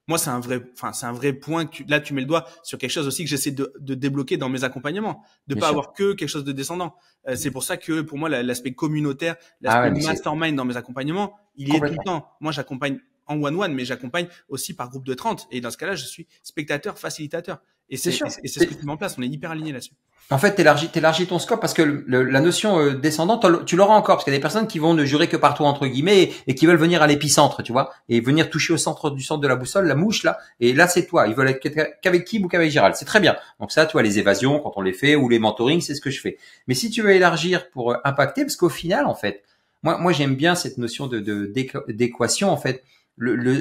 B: moi, c'est un vrai point que là, tu mets le doigt sur quelque chose aussi que j'essaie de débloquer dans mes accompagnements, de
A: Bien
B: pas
A: sûr.
B: avoir que quelque chose de descendant. C'est pour ça que pour moi, l'aspect communautaire,
A: Ah
B: l'aspect
A: ouais, mais c'est
B: mastermind dans mes accompagnements, il y est tout le
A: complètement.
B: temps. Moi, j'accompagne en one-one, mais j'accompagne aussi par groupe de 30. Et dans ce cas-là, je suis spectateur, facilitateur. Et
A: C'est sûr.
B: c'est ce que tu mets en place. On est hyper aligné là-dessus.
A: En fait, t'élargis ton scope parce que la notion descendante, tu l'auras encore parce qu'il y a des personnes qui vont ne jurer que par toi entre guillemets et qui veulent venir à l'épicentre, tu vois, et venir toucher au centre de la boussole, la mouche là. Et là, c'est toi. Ils veulent être qu'avec Kim ou qu'avec Gérald. C'est très bien. Donc ça, tu vois, les évasions quand on les fait ou les mentorings, c'est ce que je fais. Mais si tu veux élargir pour impacter, parce qu'au final, en fait, moi, j'aime bien cette notion d'équation. En fait,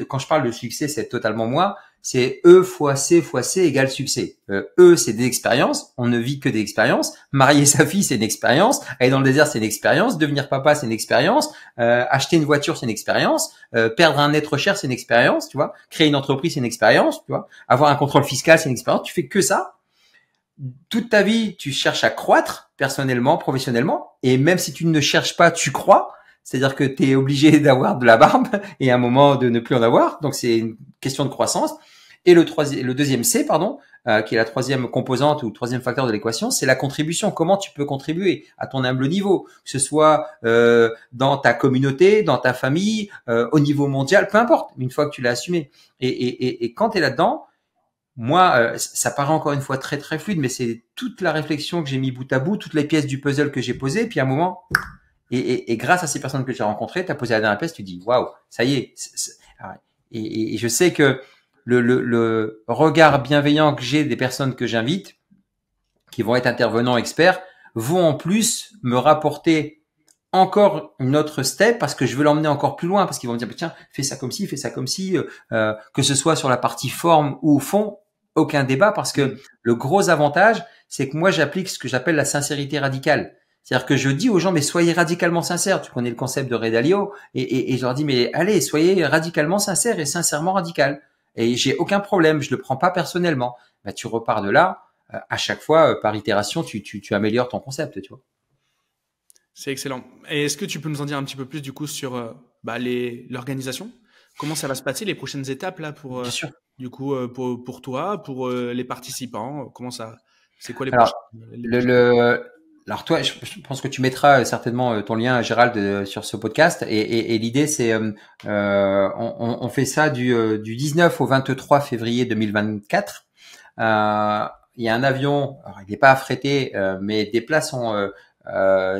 A: quand je parle de succès, c'est totalement moi. C'est E fois C égale succès. E, c'est des expériences. On ne vit que des expériences. Marier sa fille, c'est une expérience. Aller dans le désert, c'est une expérience. Devenir papa, c'est une expérience. Acheter une voiture, c'est une expérience. Perdre un être cher, c'est une expérience. Tu vois. Créer une entreprise, c'est une expérience. Tu vois. Avoir un contrôle fiscal, c'est une expérience. Tu fais que ça. Toute ta vie, tu cherches à croître personnellement, professionnellement. Et même si tu ne cherches pas, tu crois. C'est-à-dire que tu es obligé d'avoir de la barbe et à un moment de ne plus en avoir. Donc, c'est une question de croissance. Et le deuxième C, pardon, qui est la troisième composante ou troisième facteur de l'équation, c'est la contribution. Comment tu peux contribuer à ton humble niveau, que ce soit dans ta communauté, dans ta famille, au niveau mondial, peu importe, une fois que tu l'as assumé. Et quand tu es là-dedans, moi, ça paraît encore une fois très très fluide, mais c'est toute la réflexion que j'ai mis bout à bout, toutes les pièces du puzzle que j'ai posées, puis à un moment, et grâce à ces personnes que tu as rencontrées, tu as posé la dernière pièce, tu dis waouh, ça y est. Et je sais que le regard bienveillant que j'ai des personnes que j'invite, qui vont être intervenants experts, vont en plus me rapporter encore une autre step parce que je veux l'emmener encore plus loin parce qu'ils vont me dire tiens, fais ça comme ci, fais ça comme ci, que ce soit sur la partie forme ou fond, aucun débat parce que le gros avantage, c'est que moi j'applique ce que j'appelle la sincérité radicale. C'est-à-dire que je dis aux gens mais soyez radicalement sincères. Tu connais le concept de Ray Dalio et je leur dis mais allez, soyez radicalement sincères et sincèrement radical. Et j'ai aucun problème, je le prends pas personnellement. Bah, tu repars de là, à chaque fois par itération, tu améliores ton concept, tu vois.
B: C'est excellent. Et est-ce que tu peux nous en dire un petit peu plus du coup sur l'organisation? Comment ça va se passer les prochaines étapes là pour
A: Bien sûr.
B: du coup pour toi, pour les participants? Comment ça? C'est quoi les
A: Alors,
B: prochaines les
A: le,
B: prochaines
A: le, alors toi, je pense que tu mettras certainement ton lien, Gérald, sur ce podcast. Et l'idée, c'est, on fait ça du 19 au 23 février 2024. Il y a un avion, alors il n'est pas affrété, mais des places sont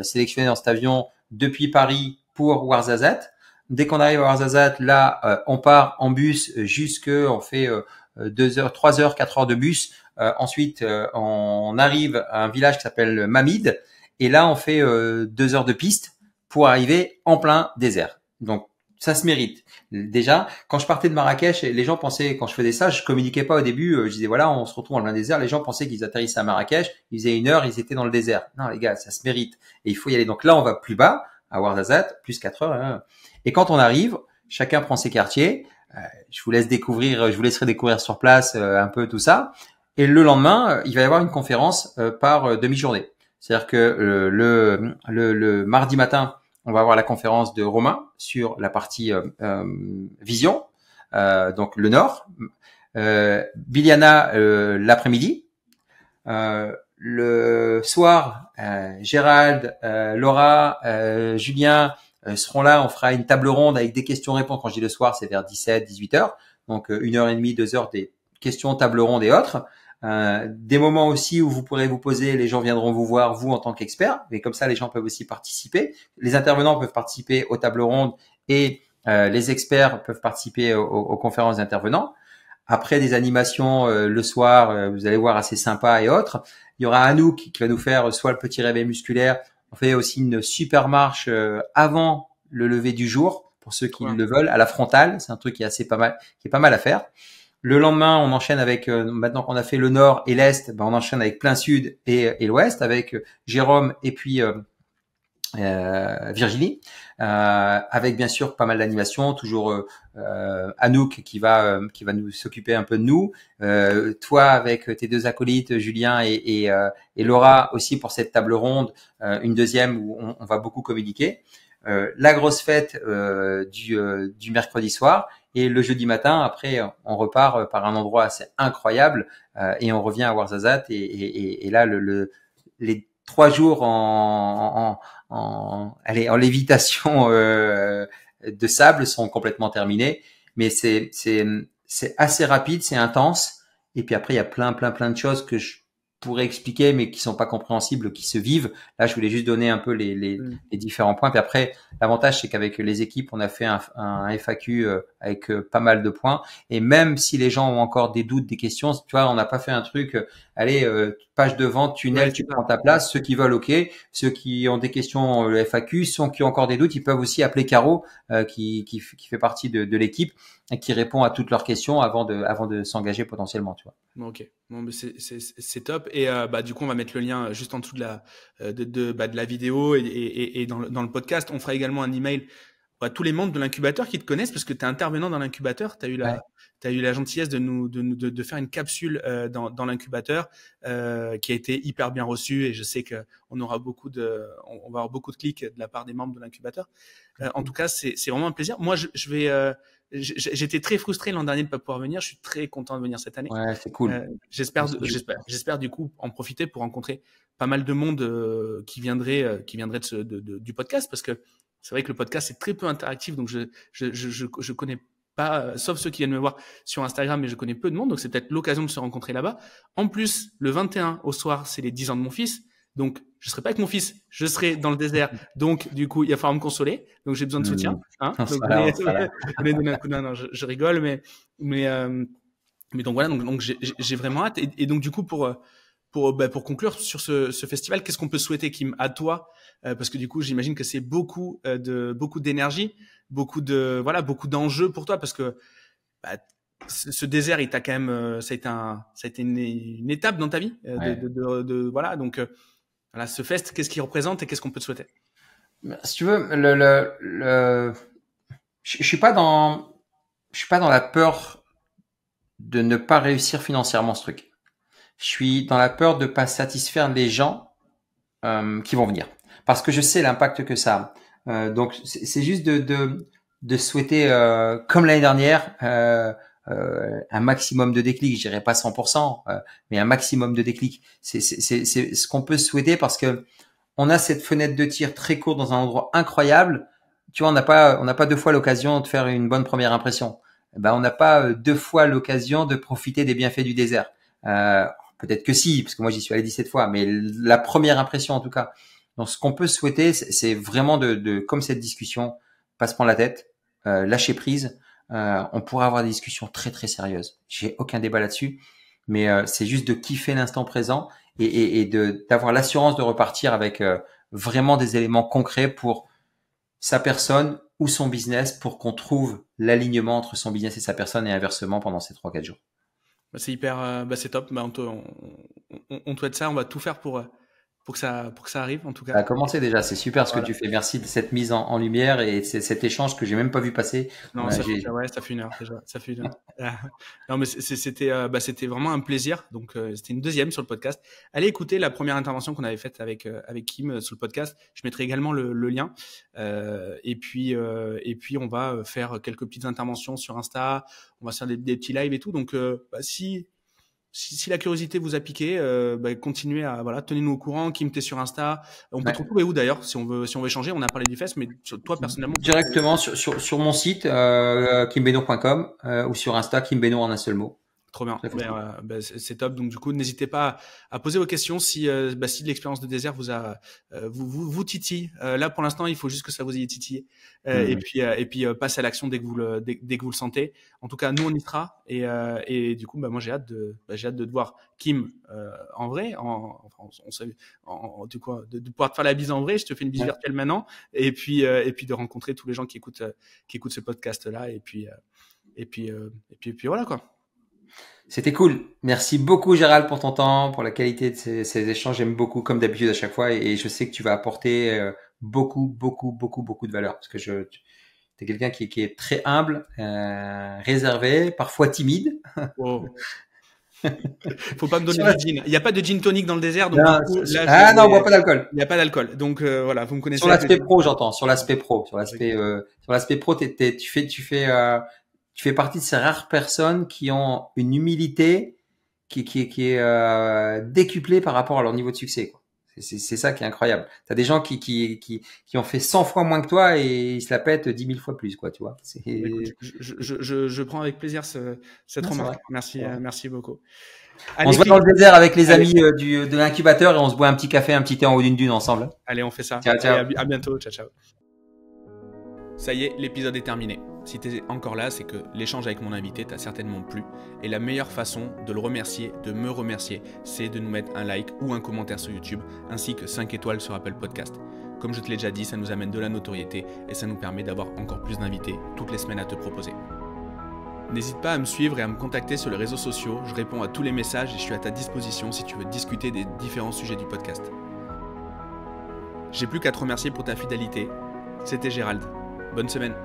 A: sélectionnées dans cet avion depuis Paris pour Ouarzazate. Dès qu'on arrive à Ouarzazate, là, on part en bus on fait 2 heures, 3 heures, 4 heures de bus. Ensuite, on arrive à un village qui s'appelle Mamid, et là, on fait 2 heures de piste pour arriver en plein désert. Donc, ça se mérite. Déjà, quand je partais de Marrakech, les gens pensaient, quand je faisais ça, je communiquais pas au début. Je disais voilà, on se retrouve en plein désert. Les gens pensaient qu'ils atterrissaient à Marrakech, ils faisaient 1 heure, ils étaient dans le désert. Non, les gars, ça se mérite. Et il faut y aller. Donc là, on va plus bas, à Ouarzazate, plus 4 heures. Hein. Et quand on arrive, chacun prend ses quartiers. Je vous laisserai découvrir sur place un peu tout ça. Et le lendemain, il va y avoir une conférence par demi-journée. C'est-à-dire que le mardi matin, on va avoir la conférence de Romain sur la partie vision, donc le Nord. Biliana l'après-midi. Le soir, Gérald, Laura, Julien seront là. On fera une table ronde avec des questions-réponses. Quand je dis le soir, c'est vers 17, 18 heures. Donc 1h30, 2 heures des questions, table ronde et autres. Des moments aussi où vous pourrez vous poser, les gens viendront vous voir, vous en tant qu'expert, et comme ça les gens peuvent aussi participer. Les intervenants peuvent participer aux tables rondes et les experts peuvent participer aux conférences d'intervenants. Après des animations le soir, vous allez voir assez sympa et autres. Il y aura Anouk qui va nous faire soit le petit réveil musculaire. On fait aussi une super marche avant le lever du jour pour ceux qui le veulent à la frontale. C'est un truc qui est assez pas mal, qui est pas mal à faire. Le lendemain, on enchaîne avec, maintenant qu'on a fait le nord et l'est, on enchaîne avec plein sud et l'ouest, avec Jérôme et puis Virginie, avec bien sûr pas mal d'animation, toujours Anouk qui va nous s'occuper un peu de nous, toi avec tes deux acolytes Julien et Laura aussi pour cette table ronde, une deuxième où on va beaucoup communiquer, la grosse fête du mercredi soir et le jeudi matin après on repart par un endroit assez incroyable et on revient à Ouarzazate et là les 3 jours en lévitation de sable sont complètement terminés, mais c'est assez rapide, c'est intense, et puis après il y a plein de choses que je pourrais expliquer mais qui sont pas compréhensibles, qui se vivent. Là, je voulais juste donner un peu les différents points. Puis après, l'avantage c'est qu'avec les équipes, on a fait un FAQ avec pas mal de points. Et même si les gens ont encore des doutes, des questions, tu vois, on n'a pas fait un truc. Allez, page de vente, tunnel,
B: Ouais,
A: tu prends ta place. Ceux qui veulent, ok. Ceux qui ont des questions, le FAQ. Ceux qui ont encore des doutes, ils peuvent aussi appeler Caro, qui fait partie de l'équipe et qui répond à toutes leurs questions avant de s'engager potentiellement, tu vois.
B: Bon, ok, bon, mais c'est top. Et du coup, on va mettre le lien juste en dessous de la vidéo et dans le podcast. On fera également un email à tous les membres de l'incubateur qui te connaissent parce que tu es intervenant dans l'incubateur. Tu as eu la gentillesse de faire une capsule dans l'incubateur qui a été hyper bien reçue, et je sais que on va avoir beaucoup de clics de la part des membres de l'incubateur. En tout cas, c'est vraiment un plaisir. Moi, j'étais très frustré l'an dernier de pas pouvoir venir. Je suis très content de venir cette année.
A: Ouais, c'est cool.
B: J'espère du coup en profiter pour rencontrer pas mal de monde qui viendrait du podcast, parce que c'est vrai que le podcast c'est très peu interactif, donc je connais pas, sauf ceux qui viennent me voir sur Instagram, mais je connais peu de monde, donc c'est peut-être l'occasion de se rencontrer là-bas. En plus, le 21 au soir, c'est les 10 ans de mon fils. Donc, je serai pas avec mon fils, je serai dans le désert. Donc, du coup, il va falloir me consoler. Donc, j'ai besoin de soutien. Hein. Donc, vous voulez donner un coup de main. Non, je rigole, mais donc voilà. Donc, j'ai vraiment hâte. Et donc, du coup, pour conclure sur ce festival, qu'est-ce qu'on peut souhaiter, Kim, à toi, parce que du coup, j'imagine que c'est beaucoup d'énergie, beaucoup d'enjeux pour toi, parce que ce désert, il t'a quand même, ça a été une étape dans ta vie, voilà. Donc voilà, ce fest, qu'est-ce qu'il représente et qu'est-ce qu'on peut te souhaiter?
A: Si tu veux, je suis pas dans la peur de ne pas réussir financièrement ce truc. Je suis dans la peur de pas satisfaire les gens qui vont venir, parce que je sais l'impact que ça a. Donc c'est juste de souhaiter, comme l'année dernière, un maximum de déclic. Je dirais pas 100%, mais un maximum de déclic. C'est ce qu'on peut souhaiter, parce que on a cette fenêtre de tir très courte dans un endroit incroyable. Tu vois, on n'a pas 2 fois l'occasion de faire une bonne première impression. On n'a pas 2 fois l'occasion de profiter des bienfaits du désert. Peut-être que si, parce que moi j'y suis allé 17 fois, mais la première impression en tout cas. Donc ce qu'on peut souhaiter, c'est vraiment comme cette discussion, pas se prendre la tête, lâcher prise. On pourra avoir des discussions très très sérieuses. J'ai aucun débat là-dessus, mais c'est juste de kiffer l'instant présent et d'avoir l'assurance de repartir avec vraiment des éléments concrets pour sa personne ou son business, pour qu'on trouve l'alignement entre son business et sa personne, et inversement pendant ces 3-4 jours.
B: C'est hyper, c'est top. On te souhaite ça. On va tout faire pour que ça arrive, en tout cas.
A: Ça a commencé déjà. C'est super ce que tu fais. Merci de cette mise en lumière et cet échange que j'ai même pas vu passer.
B: Non, ça fait 1 heure déjà. Ça fait 1 heure. Non, mais c'était vraiment un plaisir. Donc, c'était une deuxième sur le podcast. Allez écouter la première intervention qu'on avait faite avec Kim sur le podcast. Je mettrai également le lien. Et puis, on va faire quelques petites interventions sur Insta. On va faire des petits lives et tout. Donc, si la curiosité vous a piqué, continuez tenez-nous au courant. Kim, t'es sur Insta. On peut te retrouver où d'ailleurs, si on veut échanger? On a parlé du fest, mais toi personnellement.
A: Directement sur mon site, kimbeno.com, ou sur Insta, Kimbeno en un seul mot.
B: Trop bien. C'est top. Donc du coup, n'hésitez pas à poser vos questions si l'expérience de désert vous titille. Là pour l'instant, il faut juste que ça vous ait titillé. Et puis passe à l'action dès que vous le sentez. En tout cas, nous on y sera. Et du coup, moi j'ai hâte de te voir, Kim, en vrai. De pouvoir te faire la bise en vrai. Je te fais une bise virtuelle maintenant. Et puis de rencontrer tous les gens qui écoutent ce podcast là. Et puis voilà quoi.
A: C'était cool. Merci beaucoup, Gérald, pour ton temps, pour la qualité de ces échanges. J'aime beaucoup, comme d'habitude, à chaque fois. Et je sais que tu vas apporter beaucoup, beaucoup, beaucoup, beaucoup de valeur. Parce que tu es quelqu'un qui est très humble, réservé, parfois timide.
B: Oh. Faut pas me donner du gin. Il n'y a pas de gin tonic dans le désert, donc
A: non,
B: du coup, là,
A: non, on boit pas d'alcool.
B: Il n'y a pas d'alcool. Donc voilà, vous me connaissez.
A: Sur l'aspect pro, j'entends. Sur l'aspect pro, sur l'aspect pro, tu fais partie de ces rares personnes qui ont une humilité qui est décuplée par rapport à leur niveau de succès, quoi. C'est ça qui est incroyable. T'as des gens qui ont fait 100 fois moins que toi et ils se la pètent 10 000 fois plus, quoi, tu vois.
B: Écoute, je prends avec plaisir cette remarque. Merci, merci beaucoup.
A: Allez, on se voit dans le désert avec les amis de l'incubateur et on se boit un petit café, un petit thé en haut d'une dune ensemble.
B: Allez, on fait ça.
A: Ciao, ciao.
B: À bientôt. Ciao, ciao. Ça y est, l'épisode est terminé. Si tu es encore là, c'est que l'échange avec mon invité t'a certainement plu. Et la meilleure façon de le remercier, de me remercier, c'est de nous mettre un like ou un commentaire sur YouTube, ainsi que 5 étoiles sur Apple Podcast. Comme je te l'ai déjà dit, ça nous amène de la notoriété et ça nous permet d'avoir encore plus d'invités toutes les semaines à te proposer. N'hésite pas à me suivre et à me contacter sur les réseaux sociaux. Je réponds à tous les messages et je suis à ta disposition si tu veux discuter des différents sujets du podcast. J'ai plus qu'à te remercier pour ta fidélité. C'était Gérald. Bonne semaine.